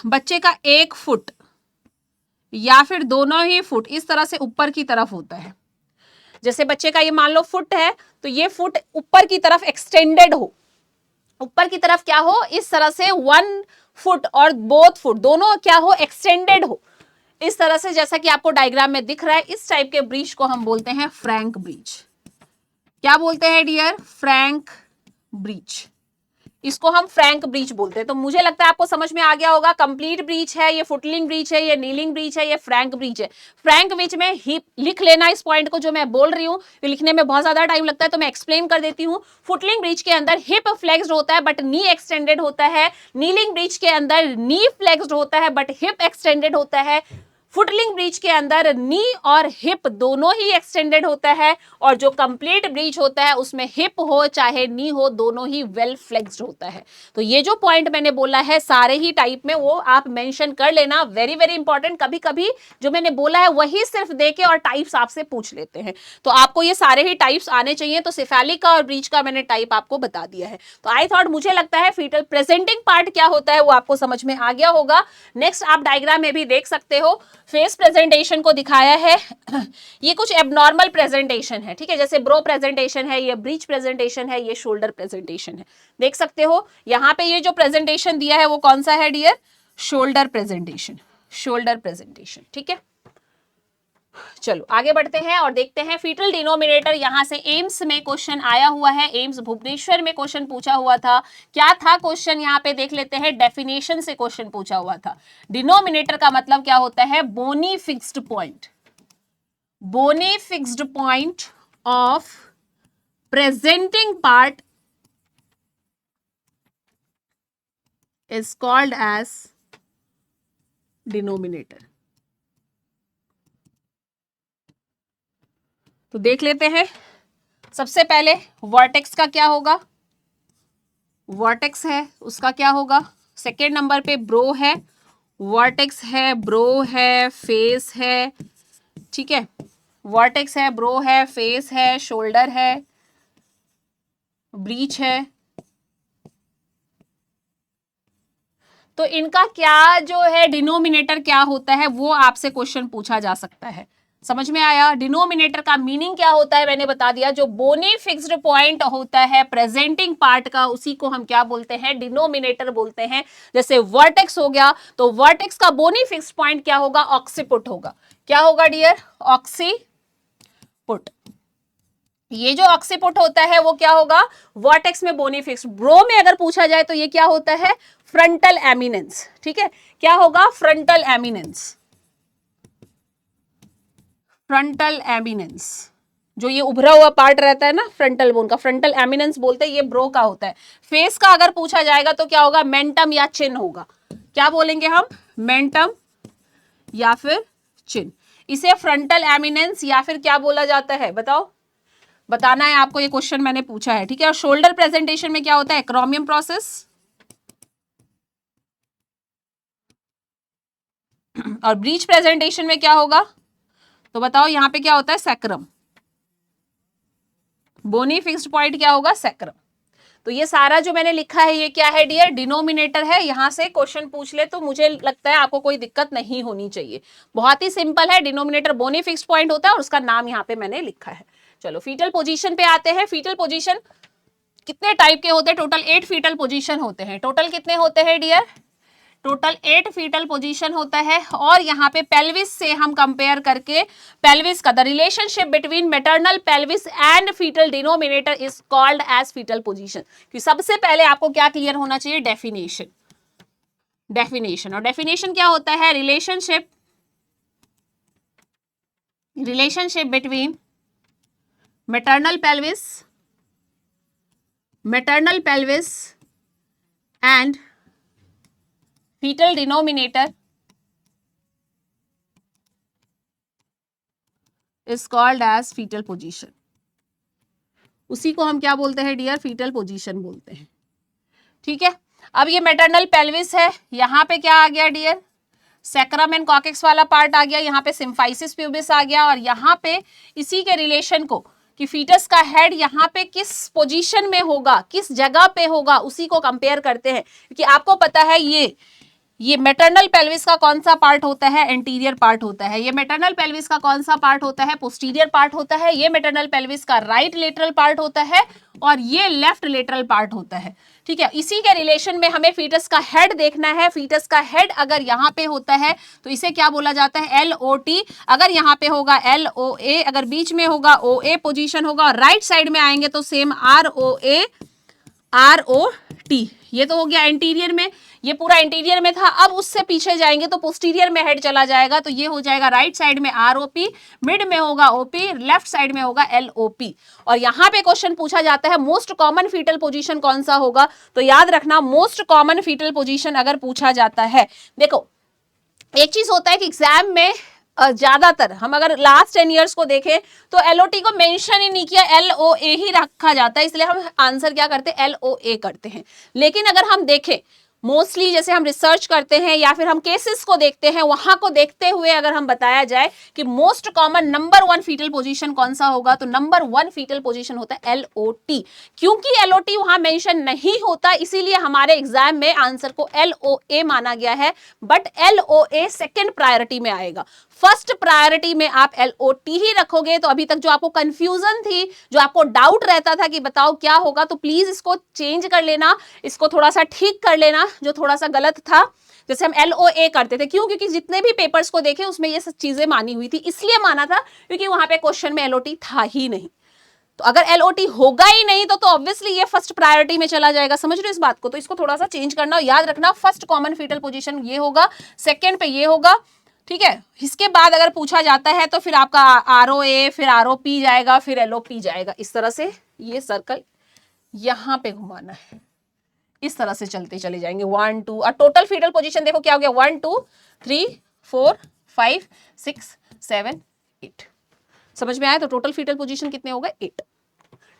बच्चे का एक फुट या फिर दोनों ही फुट इस तरह से ऊपर की तरफ होता है। जैसे बच्चे का ये मान लो फुट है, तो ये फुट ऊपर की तरफ एक्सटेंडेड हो, ऊपर की तरफ क्या हो, इस तरह से 1 फुट और बोथ फुट दोनों क्या हो, एक्सटेंडेड हो, इस तरह से, जैसा कि आपको डायग्राम में दिख रहा है। इस टाइप के ब्रीच को हम बोलते हैं फ्रैंक ब्रीच। क्या बोलते हैं डियर, फ्रैंक ब्रीच। इसको हम फ्रैंक ब्रीच बोलते हैं। तो मुझे लगता है आपको समझ में आ गया होगा, कंप्लीट ब्रीच है, ये फुटलिंग ब्रीच है, ये नीलिंग ब्रीच है, ये फ्रैंक ब्रीच है। फ्रैंक ब्रीच में हिप लिख लेना, इस पॉइंट को जो मैं बोल रही हूँ, लिखने में बहुत ज्यादा टाइम लगता है तो मैं एक्सप्लेन कर देती हूँ। फुटलिंग ब्रीच के अंदर हिप फ्लेक्स्ड होता है बट नी एक्सटेंडेड होता है। नीलिंग ब्रीच के अंदर नी फ्लेक्स्ड होता है बट हिप एक्सटेंडेड होता है। फुटलिंग ब्रीच के अंदर नी और हिप दोनों ही एक्सटेंडेड होता है, और जो कंप्लीट ब्रीच होता है उसमें हिप हो चाहे नी हो, दोनों ही वेल फ्लेक्स्ड होता है। तो ये जो पॉइंट मैंने बोला है सारे ही टाइप में, वो आप मेंशन कर लेना, वेरी वेरी इंपॉर्टेंट। कभी कभी जो मैंने बोला है वही सिर्फ देके और टाइप्स आपसे पूछ लेते हैं, तो आपको ये सारे ही टाइप्स आने चाहिए। तो सिफेलिक का और ब्रीच का मैंने टाइप आपको बता दिया है। तो आई थॉट, मुझे लगता है फीटल प्रेजेंटिंग पार्ट क्या होता है वो आपको समझ में आ गया होगा। नेक्स्ट आप डायग्राम में भी देख सकते हो, फेस प्रेजेंटेशन को दिखाया है। ये कुछ एबनॉर्मल प्रेजेंटेशन है, ठीक है, जैसे ब्रो प्रेजेंटेशन है, ये ब्रीच प्रेजेंटेशन है, ये शोल्डर प्रेजेंटेशन है। देख सकते हो यहाँ पे ये जो प्रेजेंटेशन दिया है वो कौन सा है dear, shoulder presentation. Shoulder presentation, ठीक है। चलो आगे बढ़ते हैं और देखते हैं फीटल डिनोमिनेटर। यहां से एम्स में क्वेश्चन आया हुआ है, एम्स भुवनेश्वर में क्वेश्चन पूछा हुआ था। क्या था क्वेश्चन, यहां पे देख लेते हैं, डेफिनेशन से क्वेश्चन पूछा हुआ था। डिनोमिनेटर का मतलब क्या होता है, bony fixed point. Bony fixed point of presenting part is called as denominator. तो देख लेते हैं, सबसे पहले वर्टेक्स का क्या होगा, वर्टेक्स है उसका क्या होगा। सेकेंड नंबर पे ब्रो है, वर्टेक्स है, ब्रो है, फेस है, ठीक है, वर्टेक्स है, ब्रो है, फेस है, शोल्डर है, ब्रीच है। तो इनका क्या जो है डिनोमिनेटर क्या होता है वो आपसे क्वेश्चन पूछा जा सकता है। समझ में आया। डिनोमिनेटर का मीनिंग क्या होता है मैंने बता दिया, जो बोनी फिक्स्ड पॉइंट होता है प्रेजेंटिंग पार्ट का, उसी को हम क्या बोलते हैं, डिनोमिनेटर बोलते हैं। जैसे वर्टेक्स हो गया, तो वर्टेक्स का बोनी फिक्स्ड पॉइंट क्या होगा, ऑक्सीपुट होगा। क्या होगा डियर, ऑक्सीपुट। ये जो ऑक्सीपुट होता है वो क्या होगा, वर्टेक्स में बोनी फिक्स्ड। ब्रो में अगर पूछा जाए तो ये क्या होता है, फ्रंटल एमिनेंस, ठीक है, क्या होगा, फ्रंटल एमिनेंस, फ्रंटल एमिनेंस, जो ये उभरा हुआ पार्ट रहता है ना फ्रंटल बोन का, फ्रंटल एमिनेंस बोलते हैं, ये ब्रो का होता है। फेस का अगर पूछा जाएगा तो क्या होगा, मेंटम या चिन होगा, क्या बोलेंगे हम, मेंटम या फिर चिन। इसे फ्रंटल एमिनेंस या फिर क्या बोला जाता है, बताओ, बताना है आपको, ये क्वेश्चन मैंने पूछा है, ठीक है। और शोल्डर प्रेजेंटेशन में क्या होता है, एक्रोमियम प्रोसेस, और ब्रीच प्रेजेंटेशन में क्या होगा, तो बताओ यहां पे क्या होता है, सैक्रम, बोनी फिक्स्ड पॉइंट क्या होगा, सैक्रम। तो ये सारा जो मैंने लिखा है ये क्या है डियर, डिनोमिनेटर है। यहां से क्वेश्चन पूछ ले तो मुझे लगता है आपको कोई दिक्कत नहीं होनी चाहिए, बहुत ही सिंपल है। डिनोमिनेटर बोनी फिक्स्ड पॉइंट होता है और उसका नाम यहाँ पे मैंने लिखा है। चलो फीटल पोजीशन पे आते हैं। फीटल पोजीशन कितने टाइप के होते हैं, टोटल 8 फीटल पोजीशन होते हैं। टोटल कितने होते हैं डियर, टोटल 8 फीटल पोजीशन होता है। और यहाँ पे पेल्विस से हम कंपेयर करके, पेल्विस का the relationship between maternal pelvis and fetal denominator is called as fetal position. कि सबसे पहले आपको क्या क्लियर होना चाहिए, डेफिनेशन, डेफिनेशन। और डेफिनेशन क्या होता है, relationship, relationship between maternal pelvis, maternal pelvis and fetal denominator is called as fetal position। उसी को हम क्या बोलते हैं डियर, fetal position बोलते हैं, ठीक है। अब ये मैटरनल पेल्विस है, यहाँ पे क्या आ गया डियर, सैक्रम एंड कॉकेक्स वाला पार्ट आ गया, यहाँ पे सिम्फाइसिस प्यूबिस आ गया, और यहाँ पे इसी के रिलेशन को कि फीटस का हेड यहाँ पे किस पोजीशन में होगा, किस जगह पे होगा, उसी को कंपेयर करते हैं। क्योंकि आपको पता है ये मैटरनल पेल्विस का कौन सा पार्ट होता है, एंटीरियर पार्ट होता है। ये मैटरनल पेल्विस का कौन सा पार्ट होता है, पोस्टीरियर पार्ट होता है। ये मैटरनल पेल्विस का राइट लेटरल पार्ट होता है और ये लेफ्ट लेटरल पार्ट होता है, ठीक है। इसी के रिलेशन में हमें फीटस का हेड देखना है। फीटस का हेड अगर यहाँ पे होता है तो इसे क्या बोला जाता है, LOT। अगर यहाँ पे होगा LOA, अगर बीच में होगा OA पोजीशन होगा, और राइट साइड में आएंगे तो सेम ROA ROT। ये तो हो गया एंटीरियर में, ये पूरा इंटीरियर में था। अब उससे पीछे जाएंगे तो पोस्टीरियर में हेड चला जाएगा, तो ये हो जाएगा राइट साइड में ROP, मिड में होगा OP, लेफ्ट साइड में होगा LOP। और यहाँ पे क्वेश्चन पूछा जाता है मोस्ट कॉमन फीटल पोजीशन कौन सा होगा, तो याद रखना मोस्ट कॉमन फीटल पोजीशन अगर पूछा जाता है, देखो एक चीज होता है कि एग्जाम में ज्यादातर हम अगर लास्ट 10 इयर्स को देखें तो LOT को मेंशन ही नहीं किया, LOA ही रखा जाता है, इसलिए हम आंसर क्या करते हैं, LOA करते हैं। लेकिन अगर हम देखें मोस्टली जैसे हम रिसर्च करते हैं या फिर हम केसेस को देखते हैं, वहां को देखते हुए अगर हम बताया जाए कि most common number 1 fetal position कौन सा होगा, तो नंबर 1 फीटल पोजीशन होता है LOT। क्योंकि LOT वहां मेंशन नहीं होता, इसीलिए हमारे एग्जाम में आंसर को LOA माना गया है। बट LOA सेकेंड प्रायोरिटी में आएगा, फर्स्ट प्रायोरिटी में आप LOT ही रखोगे। तो अभी तक जो आपको कंफ्यूजन थी, जो आपको डाउट रहता था कि बताओ क्या होगा, तो प्लीज इसको चेंज कर लेना, इसको थोड़ा सा ठीक कर लेना जो थोड़ा सा गलत था। जैसे हम LOA करते थे, क्यों, क्योंकि जितने भी पेपर्स को देखे उसमें ये सब चीजें मानी हुई थी, इसलिए माना था क्योंकि वहां पे क्वेश्चन में LOT था ही नहीं। तो अगर LOT होगा ही नहीं तो ऑब्वियसली ये फर्स्ट प्रायोरिटी में चला जाएगा। समझ रहे हो इस बात को, तो इसको थोड़ा सा चेंज करना, याद रखना फर्स्ट कॉमन फीटल पोजीशन ये होगा, सेकेंड पे ये होगा, ठीक है। इसके बाद अगर पूछा जाता है तो फिर आपका ROA, फिर ROP जाएगा, फिर LOP जाएगा। इस तरह से ये सर्कल यहां पे घुमाना है, इस तरह से चलते चले जाएंगे 1 2। और टोटल फीटल पोजीशन देखो क्या हो गया, 1 2 3 4 5 6 7 8। समझ में आया, तो टोटल फीटल पोजीशन कितने हो गए, 8।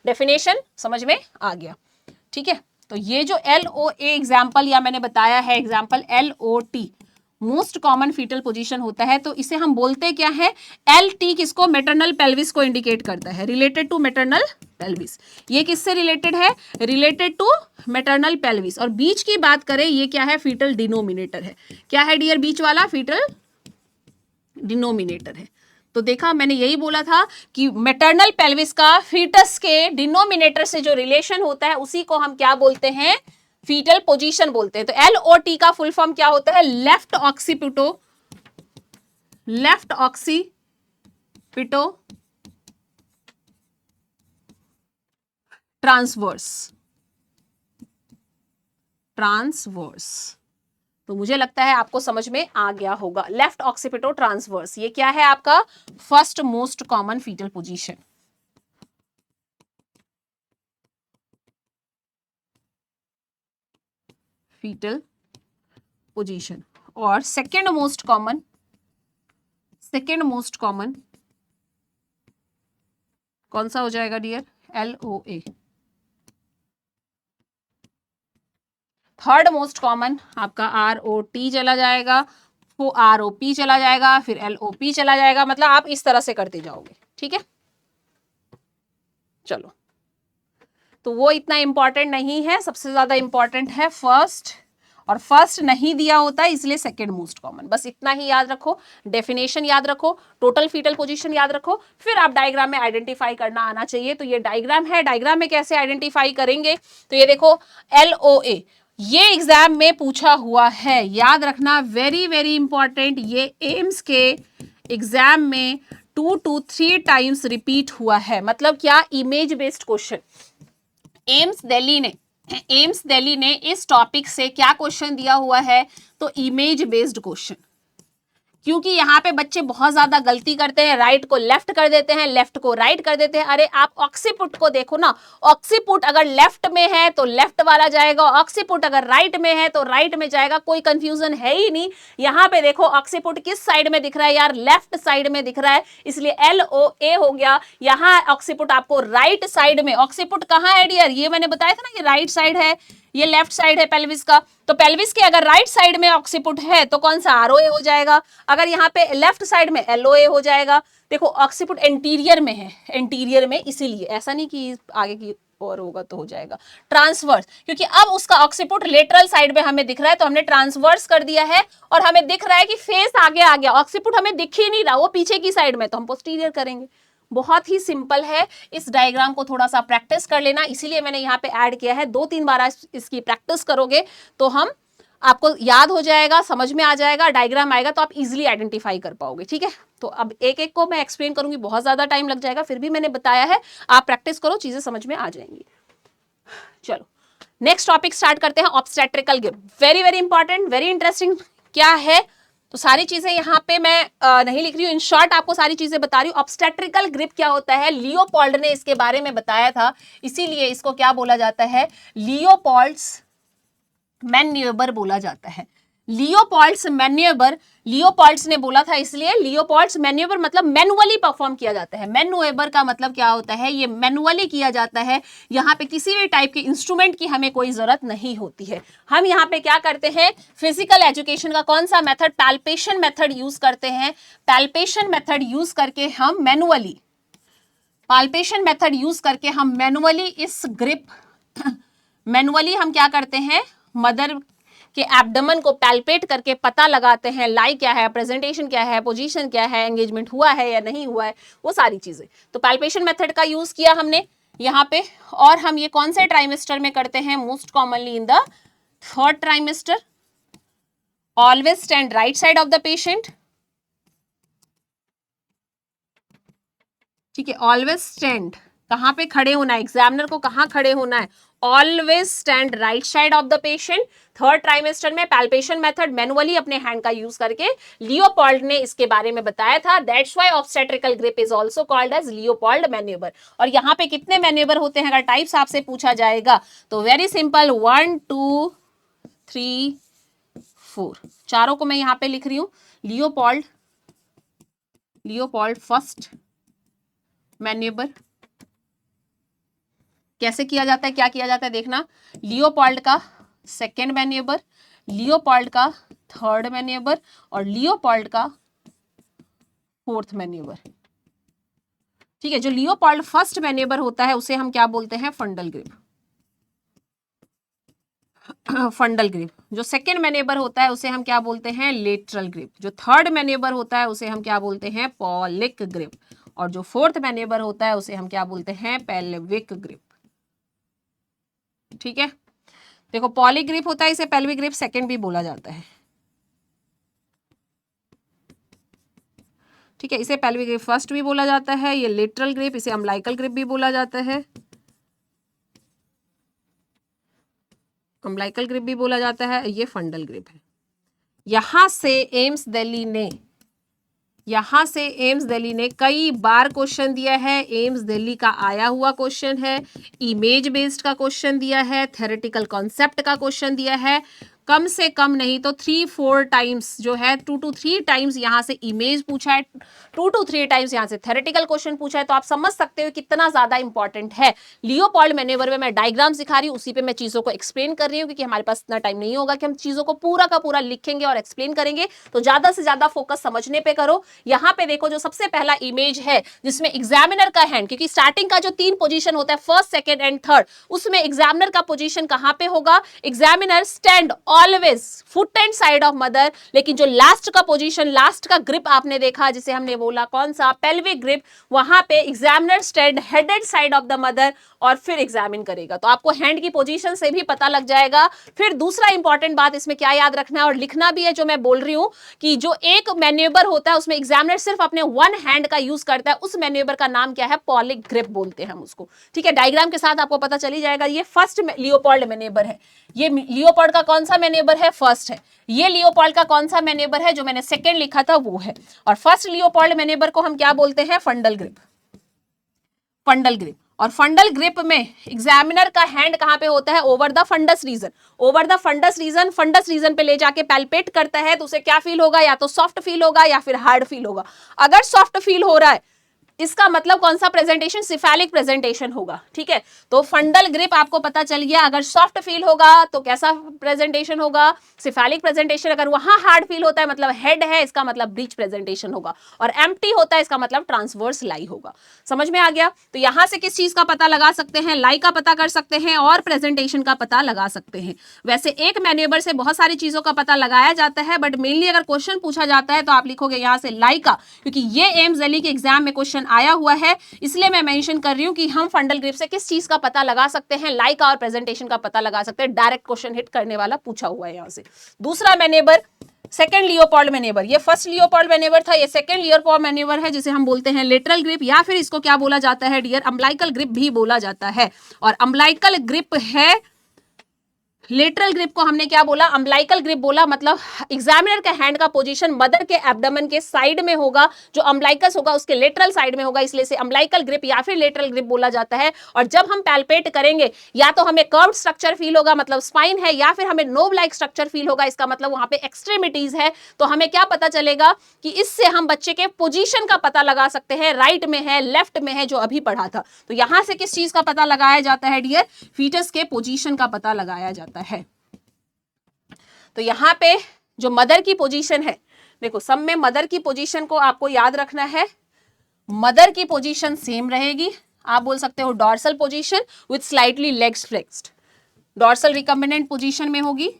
डेफिनेशन समझ में आ गया, ठीक है। तो ये जो LOA एग्जाम्पल या मैंने बताया है example LOT most common fetal position होता है, तो इसे हम बोलते क्या है, LT किसको, मैटरनल पेल्विस को इंडिकेट करता है, रिलेटेड टू मैटरनल पेल्विस। ये किससे रिलेटेड है, रिलेटेड टू मैटरनल पेल्विस। और बीच की बात करें, ये क्या है, फीटल डिनोमिनेटर है। क्या है डियर, बीच वाला फीटल डिनोमिनेटर है। तो देखा मैंने यही बोला था कि मैटरनल पेल्विस का फीटस के डिनोमिनेटर से जो रिलेशन होता है उसी को हम क्या बोलते हैं, फीटल पोजीशन बोलते हैं। तो LOT का फुल फॉर्म क्या होता है, left occipito, left occipito transverse, transverse. तो मुझे लगता है आपको समझ में आ गया होगा। लेफ्ट ऑक्सीपिटो ट्रांसवर्स, ये क्या है आपका first most common fetal position. Fetal position. और सेकेंड मोस्ट कॉमन कौन सा हो जाएगा dear? LOA। Third most common आपका ROT चला जाएगा, वो ROP चला जाएगा, फिर LOP चला जाएगा। मतलब आप इस तरह से करते जाओगे, ठीक है। चलो, तो वो इतना इंपॉर्टेंट नहीं है, सबसे ज्यादा इंपॉर्टेंट है फर्स्ट, और फर्स्ट नहीं दिया होता है इसलिए सेकेंड मोस्ट कॉमन। बस इतना ही याद रखो, डेफिनेशन याद रखो, टोटल फीटल पोजीशन याद रखो, फिर आप डायग्राम में आइडेंटिफाई करना आना चाहिए। तो ये डायग्राम है, डायग्राम में कैसे आइडेंटिफाई करेंगे? तो ये देखो LOA, ये एग्जाम में पूछा हुआ है, याद रखना, वेरी वेरी इंपॉर्टेंट। ये एम्स के एग्जाम में 2 to 3 टाइम्स रिपीट हुआ है। मतलब क्या? Image based question. AIIMS Delhi ने इस टॉपिक से क्या क्वेश्चन दिया हुआ है? तो इमेज बेस्ड क्वेश्चन। क्योंकि यहाँ पे बच्चे बहुत ज्यादा गलती करते हैं, राइट को लेफ्ट कर देते हैं, लेफ्ट को राइट कर देते हैं। अरे आप ऑक्सीपुट को देखो ना, ऑक्सीपुट अगर लेफ्ट में है तो लेफ्ट वाला जाएगा, ऑक्सीपुट अगर राइट में है तो राइट में जाएगा, कोई कंफ्यूजन है ही नहीं। यहाँ पे देखो ऑक्सीपुट किस साइड में दिख रहा है यार? लेफ्ट साइड में दिख रहा है, इसलिए LOA हो गया। यहाँ ऑक्सीपुट आपको राइट साइड में, ऑक्सीपुट कहाँ है डियर? ये मैंने बताया था ना, ये राइट साइड है, ये लेफ्ट साइड है पेल्विस का। तो पेल्विस के अगर राइट साइड में ऑक्सीपुट है तो कौन सा? ROA हो जाएगा। अगर यहाँ पे लेफ्ट साइड में LOA हो जाएगा। देखो ऑक्सीपुट एंटीरियर में है, एंटीरियर में, इसीलिए ऐसा नहीं कि आगे की और होगा तो हो जाएगा ट्रांसवर्स, क्योंकि अब उसका ऑक्सीपुट लेटरल साइड में हमें दिख रहा है तो हमने ट्रांसवर्स कर दिया है, और हमें दिख रहा है कि फेस आगे आ गया, ऑक्सीपुट हमें दिख ही नहीं रहा, वो पीछे की साइड में, तो हम पोस्टीरियर करेंगे। बहुत ही सिंपल है। इस डायग्राम को थोड़ा सा प्रैक्टिस कर लेना, इसीलिए मैंने यहाँ पे ऐड किया है। 2-3 बार इसकी प्रैक्टिस करोगे तो हम आपको याद हो जाएगा, समझ में आ जाएगा, डायग्राम आएगा तो आप इजीली आइडेंटिफाई कर पाओगे, ठीक है। तो अब एक एक को मैं एक्सप्लेन करूंगी, बहुत ज्यादा टाइम लग जाएगा, फिर भी मैंने बताया है, आप प्रैक्टिस करो, चीजें समझ में आ जाएंगी। चलो नेक्स्ट टॉपिक स्टार्ट करते हैं, obstetrical grip. Very very important, very interesting. क्या है? तो सारी चीजें यहाँ पे मैं नहीं लिख रही हूँ, इन शॉर्ट आपको सारी चीजें बता रही हूँ। ऑब्स्टेट्रिकल ग्रिप क्या होता है? लियोपोल्ड ने इसके बारे में बताया था, इसीलिए इसको क्या बोला जाता है? लियोपोल्ड्स मैन्यूवर बोला जाता है। लियोपोल्ड्स मैन्यूवर, लियोपोल्ड्स ने बोला था इसलिए लियोपोल्ड्स मैन्यूवर मतलब मैनुअली परफॉर्म किया जाता है। मैन्यूवर का मतलब क्या होता है? ये मैनुअली किया जाता है, यहाँ पे किसी भी टाइप के इंस्ट्रूमेंट की हमें कोई जरूरत नहीं होती है। हम यहाँ पे क्या करते हैं? फिजिकल एजुकेशन का कौन सा मेथड? पैल्पेशन मेथड यूज करते हैं। पैल्पेशन मेथड यूज करके हम मैनुअली, पाल्पेशन मेथड यूज करके हम मैनुअली इस ग्रिप, मैनुअली हम क्या करते हैं? मदर के एब्डोमेन को पैल्पेट करके पता लगाते हैं लाई क्या है, प्रेजेंटेशन क्या है, पोजीशन क्या है, एंगेजमेंट हुआ है या नहीं हुआ है, वो सारी चीजें। तो पैल्पेशन मेथड का यूज किया हमने यहाँ पे। और हम ये कौन से ट्राइमेस्टर में करते हैं? Most commonly in the third trimester. Always stand right side of the patient, ठीक है। ऑलवेज स्टैंड, कहाँ पे खड़े होना है? एग्जामिनर को कहाँ खड़े होना है? Always stand right side of the patient. Third trimester में पैल्पेशन मेथड मैनुअली अपने हैंड का यूज करके, लियोपोल्ड ने इसके बारे में बताया था। That's why obstetrical grip is also called as Leopold manoeuvre. और यहाँ पे कितने मैन्यूवर होते हैं अगर टाइप्स आपसे पूछा जाएगा तो वेरी सिंपल, 1 2 3 4, चारों को मैं यहाँ पे लिख रही हूँ। Leopold, Leopold first manoeuvre. कैसे किया जाता है, क्या किया जाता है देखना। लियोपोल्ड का सेकेंड मैन्यूवर, लियोपोल्ड का थर्ड मैन्यूवर और लियोपोल्ड का फोर्थ मैन्यूवर, ठीक है। जो लियोपोल्ड फर्स्ट मैन्यूवर होता है उसे हम क्या बोलते हैं? Fundal grip. Fundal grip. जो सेकेंड मैन्यूवर होता है उसे हम क्या बोलते हैं? Lateral grip. जो थर्ड मैन्यूवर होता है उसे हम क्या बोलते हैं? Folic grip. और जो फोर्थ मैन्यूवर होता है उसे हम क्या बोलते हैं? पेल्विक ग्रिप, ठीक है। देखो पॉलिक ग्रिप होता है, इसे पेल्विक ग्रिप सेकंड भी बोला जाता है, ठीक है। इसे पेल्विक ग्रिप फर्स्ट भी बोला जाता है। ये लेटरल ग्रिप, इसे अम्बिलिकल ग्रिप भी बोला जाता है। अम्बिलिकल ग्रिप भी बोला जाता है, ये फंडल ग्रिप है। यहां से एम्स दिल्ली ने कई बार क्वेश्चन दिया है। एम्स दिल्ली का आया हुआ क्वेश्चन है, इमेज बेस्ड का क्वेश्चन दिया है, थ्योरेटिकल कॉन्सेप्ट का क्वेश्चन दिया है। कम से कम नहीं तो 3-4 टाइम्स जो है 2 to 3 टाइम्स यहां से इमेज पूछा है, 2 to 3 टाइम्स यहां से थ्योरेटिकल क्वेश्चन पूछा है। तो आप समझ सकते हो कितना ज्यादा इंपॉर्टेंट है। लियोपोल्ड मैन्यूवर में मैं डायग्राम सिखा रही हूँ, उसी पे मैं चीजों को एक्सप्लेन कर रही हूँ, क्योंकि हमारे पास इतना टाइम नहीं होगा कि हम चीजों को पूरा का पूरा लिखेंगे और एक्सप्लेन करेंगे। तो ज्यादा से ज्यादा फोकस समझने पे करो। यहाँ पे देखो जो सबसे पहला इमेज है जिसमें एग्जामिनर का हैंड, क्योंकि स्टार्टिंग का जो 3 पोजीशन होता है, फर्स्ट, सेकंड एंड थर्ड, उसमें एग्जामिनर का पोजीशन कहां पे होगा? Examiner stand always foot and side of mother. लेकिन जो लास्ट का पोजीशन, लास्ट का ग्रिप आपने देखा जिसे हमने बोला कौन सा? Pelvic grip. वहां पे examiner stand headed side of the mother और फिर एग्जामिन करेगा। तो आपको हैंड की पोजीशन से भी पता लग जाएगा। फिर दूसरा इंपॉर्टेंट बात इसमें क्या याद रखना है और लिखना भी है, जो मैं बोल रही हूं कि जो एक मैन्यूवर होता है उसमें एग्जामिनर सिर्फ अपने वन हैंड का यूज करता है, उस मैन्यूवर का नाम क्या है? पॉलिक ग्रिप बोलते हैं हम उसको। ठीक है, डायग्राम के साथ आपको पता चली जाएगा। ये फर्स्ट लियोपोल्ड मैन्यूवर है। ये लियोपोल्ड का कौन सा मैन्यूवर है? फर्स्ट है। ये लियोपोल्ड का कौन सा मैन्यूवर है? जो मैंने सेकंड लिखा था वो है। और फर्स्ट लियोपोल्ड मैन्यूवर को हम क्या बोलते हैं? Fundal grip. Fundal grip. और फंडल ग्रिप में एग्जामिनर का हैंड कहां पे होता है? Over the fundus region. Over the fundus region पे ले जाके पैल्पेट करता है, तो उसे क्या फील होगा? या तो सॉफ्ट फील होगा या फिर हार्ड फील होगा। अगर सॉफ्ट फील हो रहा है इसका मतलब कौन सा प्रेजेंटेशन? सिफेलिक प्रेजेंटेशन होगा। ठीक है, तो फंडल ग्रिप आपको पता चल गया। अगर सॉफ्ट फील होगा तो कैसा प्रेजेंटेशन होगा? Cephalic presentation. अगर वहां हार्ड फील होता है मतलब हेड है, इसका मतलब ब्रीच प्रेजेंटेशन होगा। और एम्प्टी होता है इसका मतलब ट्रांसवर्स लाई होगा। समझ में आ गया? तो यहां से किस चीज का पता लगा सकते हैं? लाई का पता कर सकते हैं और प्रेजेंटेशन का पता लगा सकते हैं। वैसे एक मैन्यूवर से बहुत सारी चीजों का पता लगाया जाता है, बट मेनली अगर क्वेश्चन पूछा जाता है तो आप लिखोगे यहां से लाई का, क्योंकि ये एम्स दिल्ली के एग्जाम में क्वेश्चन आया हुआ है। इसलिए मैं मेंशन कर रही हूं कि हम फंडल ग्रिप से किस चीज का पता लगा सकते हैं? लाई का और प्रेजेंटेशन का पता लगा सकते हैं। डायरेक्ट क्वेश्चन हिट करने वाला पूछा हुआ है यहां से। दूसरा मैन्यूवर सेकंड लियोपोल्ड मैन्यूवर। ये फर्स्ट लियोपोल्ड मैन्यूवर था, ये सेकंड लियोपोल्ड मैन्यूवर है, जिसे हम बोलते हैं लेटरल ग्रिप, या फिर इसको क्या बोला जाता है डियर? अम्बिलिकल ग्रिप भी बोला जाता है। और अम्बिलिकल ग्रिप है, लेटरल ग्रिप को हमने क्या बोला? अम्बिलिकल ग्रिप बोला। मतलब एग्जामिनर के हैंड का पोजीशन मदर के एब्डोमेन के साइड में होगा, जो अम्बिलिकस होगा उसके लेटरल साइड में होगा, इसलिए इसे अम्बिलिकल ग्रिप या फिर लेटरल ग्रिप बोला जाता है। और जब हम पैल्पेट करेंगे या तो हमें कर्व्ड स्ट्रक्चर फील होगा, मतलब स्पाइन है, या फिर हमें नोब लाइक स्ट्रक्चर फील होगा, इसका मतलब वहां पे एक्सट्रीमिटीज है। तो हमें क्या पता चलेगा कि इससे हम बच्चे के पोजीशन का पता लगा सकते हैं, राइट में है, लेफ्ट में है, जो अभी पढ़ा था। तो यहां से किस चीज का पता लगाया जाता है डियर? फीटस के पोजीशन का पता लगाया जाता है। तो यहां पे जो मदर की पोजीशन है, देखो सब में मदर की पोजीशन को आपको याद रखना है। मदर की पोजीशन सेम रहेगी। आप बोल सकते हो dorsal position with slightly legs flexed. Dorsal recombinant position में होगी,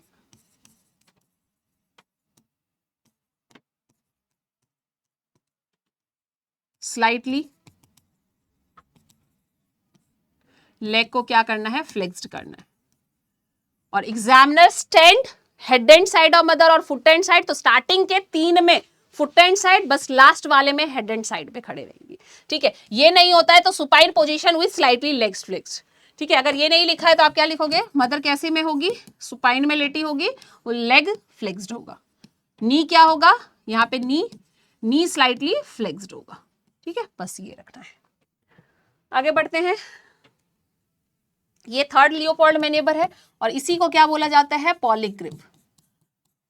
स्लाइटली लेग को क्या करना है? फ्लेक्स्ड करना है। और examiner stand head and side of mother और फुट एंड साइड। तो स्टार्टिंग के 3 में फुट एंड साइड, बस लास्ट वाले में हेड एंड साइड पे खड़े रहेंगे। ठीक है, ये नहीं होता है तो supine position with slightly legs flexed. ठीक है, अगर ये नहीं लिखा है तो आप क्या लिखोगे? मदर कैसे में होगी? सुपाइन में लेटी होगी, वो लेग फ्लेक्स्ड होगा। नी क्या होगा? यहाँ पे नी स्लाइटली फ्लेक्स्ड होगा। ठीक है, बस ये रखना है। आगे बढ़ते हैं। ये थर्ड लियोपोल्ड मैन्यूवर है और इसी को क्या बोला जाता है? Folic grip.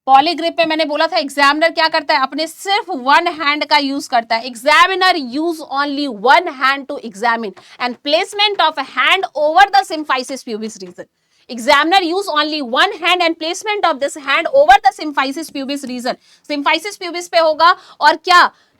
पॉलिक ग्रिप पे मैंने बोला था एग्जामिनर क्या करता है? अपने सिर्फ वन हैंड का यूज करता है। Examiner use only one hand to examine and placement of hand over the symphysis pubis region. Examiner use only one hand and placement of this hand over the symphysis pubis region. Symphysis pubis पे होगा और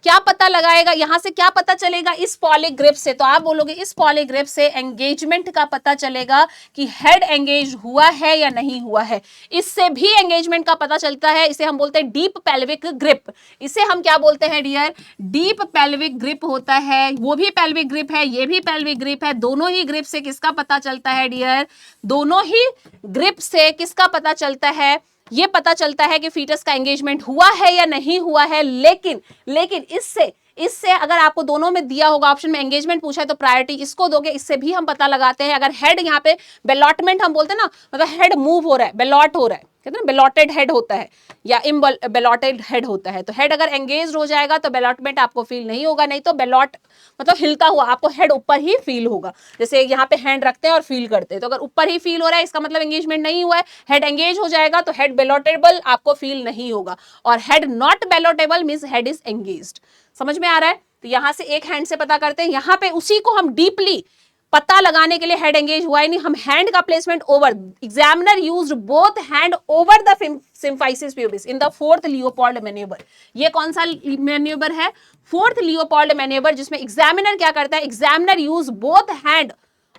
क्या पता लगाएगा? यहां से क्या पता चलेगा? इस पॉलिक ग्रिप से। तो आप बोलोगे इस पॉलिक ग्रिप से एंगेजमेंट का पता चलेगा कि हेड एंगेज हुआ है या नहीं हुआ है। इससे भी एंगेजमेंट का पता चलता है, इसे हम बोलते हैं डीप पेल्विक ग्रिप। इसे हम क्या बोलते हैं डियर? डीप पेल्विक ग्रिप होता है। वो भी पेल्विक ग्रिप है, ये भी पेल्विक ग्रिप है। दोनों ही ग्रिप से किसका पता चलता है डियर? दोनों ही ग्रिप से किसका पता चलता है? ये पता चलता है कि फीटस का एंगेजमेंट हुआ है या नहीं हुआ है। लेकिन इससे इससे अगर आपको दोनों में दिया होगा ऑप्शन में एंगेजमेंट पूछा है तो प्रायोरिटी इसको दोगे, इससे भी हम पता लगाते हैं। अगर हेड यहाँ पे बेलॉटमेंट हम बोलते हैं ना, मतलब हेड मूव हो रहा है, बेलॉट हो रहा है, कहते हैं बेलॉटेड हेड होता है या बेलॉटेड हेड होता है, तो हेड अगर एंगेज हो जाएगा तो बेलॉटमेंट आपको फील नहीं होगा, नहीं तो बेलॉट मतलब हिलता हुआ आपको हेड ऊपर ही फील होगा। जैसे यहाँ पे हैंड रखते हैं और फील करते हैं, तो अगर ऊपर ही फील हो रहा है इसका मतलब एंगेजमेंट नहीं हुआ है। हेड एंगेज हो जाएगा तो हेड बेलॉटेबल आपको फील नहीं होगा, और head not ballotable means head is engaged. समझ में आ रहा है? तो यहां से एक हैंड से पता करते हैं, यहां पे उसी को हम डीपली पता लगाने के लिए हेड एंगेज हुआ है नहीं, हम हैंड का placement over, examiner used both hand over the symphysis pubis in the fourth Leopold manoeuvre. ये कौन सा मैन्यूवर है? फोर्थ लियोपोल्ड मैन्यूवर, जिसमें एग्जामिनर क्या करता है, एग्जामिनर यूज बोथ हैंड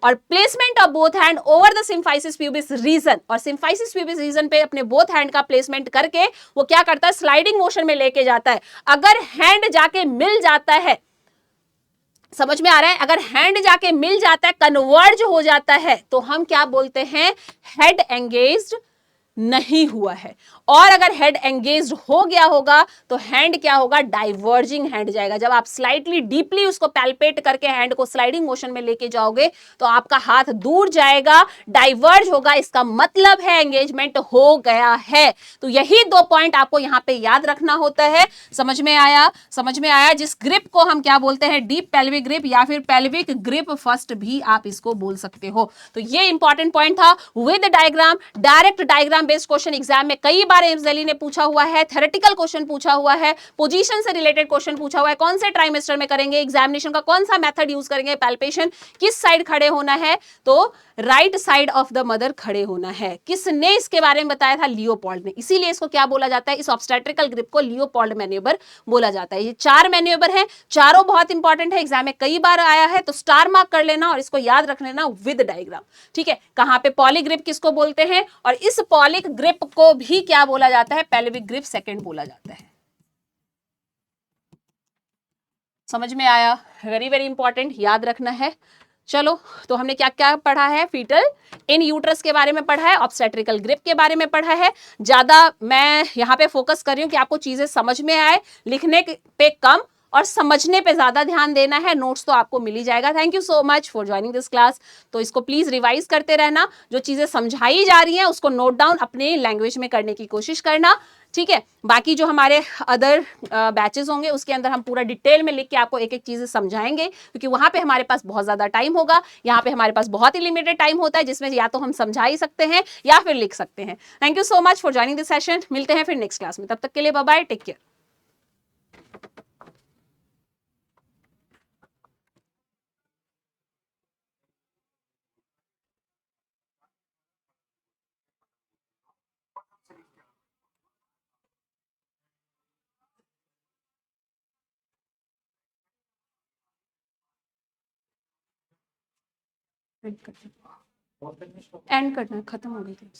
और placement of both hand over the symphysis pubis region, और सिम्फाइसिस प्यूबिस रीजन पे अपने बोथ हैंड का प्लेसमेंट करके वो क्या करता है, स्लाइडिंग मोशन में लेके जाता है। अगर हैंड जाके मिल जाता है, समझ में आ रहा है, अगर हैंड जाके मिल जाता है, कन्वर्ज हो जाता है, तो हम क्या बोलते हैं, हेड एंगेज्ड नहीं हुआ है। और अगर हेड एंगेज्ड हो गया होगा तो हैंड क्या होगा, डाइवर्जिंग हैंड जाएगा। जब आप स्लाइटली डीपली उसको पैल्पेट करके हैंड को स्लाइडिंग मोशन में लेके जाओगे तो आपका हाथ दूर जाएगा, डाइवर्ज होगा, इसका मतलब है एंगेजमेंट हो गया है। तो यही 2 पॉइंट आपको यहां पे याद रखना होता है। समझ में आया? समझ में आया? जिस ग्रिप को हम क्या बोलते हैं, डीप पेल्विक ग्रिप या फिर पेल्विक ग्रिप फर्स्ट भी आप इसको बोल सकते हो। तो ये इंपॉर्टेंट पॉइंट था। With diagram, direct diagram based question exam में कई बार एमजेली ने पूछा हुआ है, थ्योरेटिकल क्वेश्चन पूछा हुआ है, पोजीशन से रिलेटेड क्वेश्चन पूछा हुआ है, कौन से ट्राइमेस्टर में करेंगे, एग्जामिनेशन का कौन सा मेथड यूज करेंगे, पैल्पेशन किस साइड खड़े होना है, तो right side of the mother खड़े होना है। किसने इसके बारे में बताया था? लियोपोल्ड ने। इसीलिए इसको क्या बोला जाता है, इस ऑब्स्टेट्रिकल ग्रिप को लियोपोल्ड मैन्यूवर बोला जाता है। ये 4 मैन्यूवर है, चारों बहुत इंपॉर्टेंट है, एग्जाम में कई बार आया है, तो स्टार मार्क कर लेना और इसको याद रख लेना विद डायग्राम। ठीक है, कहां पे पॉली ग्रिप किसको बोलते हैं, और इस पॉलिक ग्रिप को भी क्या बोला जाता है, पेल्विक ग्रिप सेकंड बोला जाता है। समझ में आया? वेरी वेरी इंपॉर्टेंट, याद रखना है। चलो, तो हमने क्या क्या पढ़ा है, फीटल इन यूट्रस के बारे में पढ़ा है, ऑब्स्टेट्रिकल ग्रिप के बारे में पढ़ा है। ज्यादा मैं यहाँ पे फोकस कर रही हूँ कि आपको चीजें समझ में आए, लिखने पे कम और समझने पे ज्यादा ध्यान देना है। नोट्स तो आपको मिल ही जाएगा। Thank you so much for joining this class. तो इसको प्लीज रिवाइज करते रहना, जो चीजें समझाई जा रही हैं उसको नोट डाउन अपने लैंग्वेज में करने की कोशिश करना। ठीक है, बाकी जो हमारे अदर बैचेस होंगे उसके अंदर हम पूरा डिटेल में लिख के आपको एक एक चीज समझाएंगे, क्योंकि वहां पे हमारे पास बहुत ज्यादा टाइम होगा, यहाँ पे हमारे पास बहुत ही लिमिटेड टाइम होता है, जिसमें या तो हम समझा ही सकते हैं या फिर लिख सकते हैं। Thank you so much for joining this session. मिलते हैं फिर नेक्स्ट क्लास में, तब तक के लिए bye bye, take care. End करना, खत्म हो गई थी।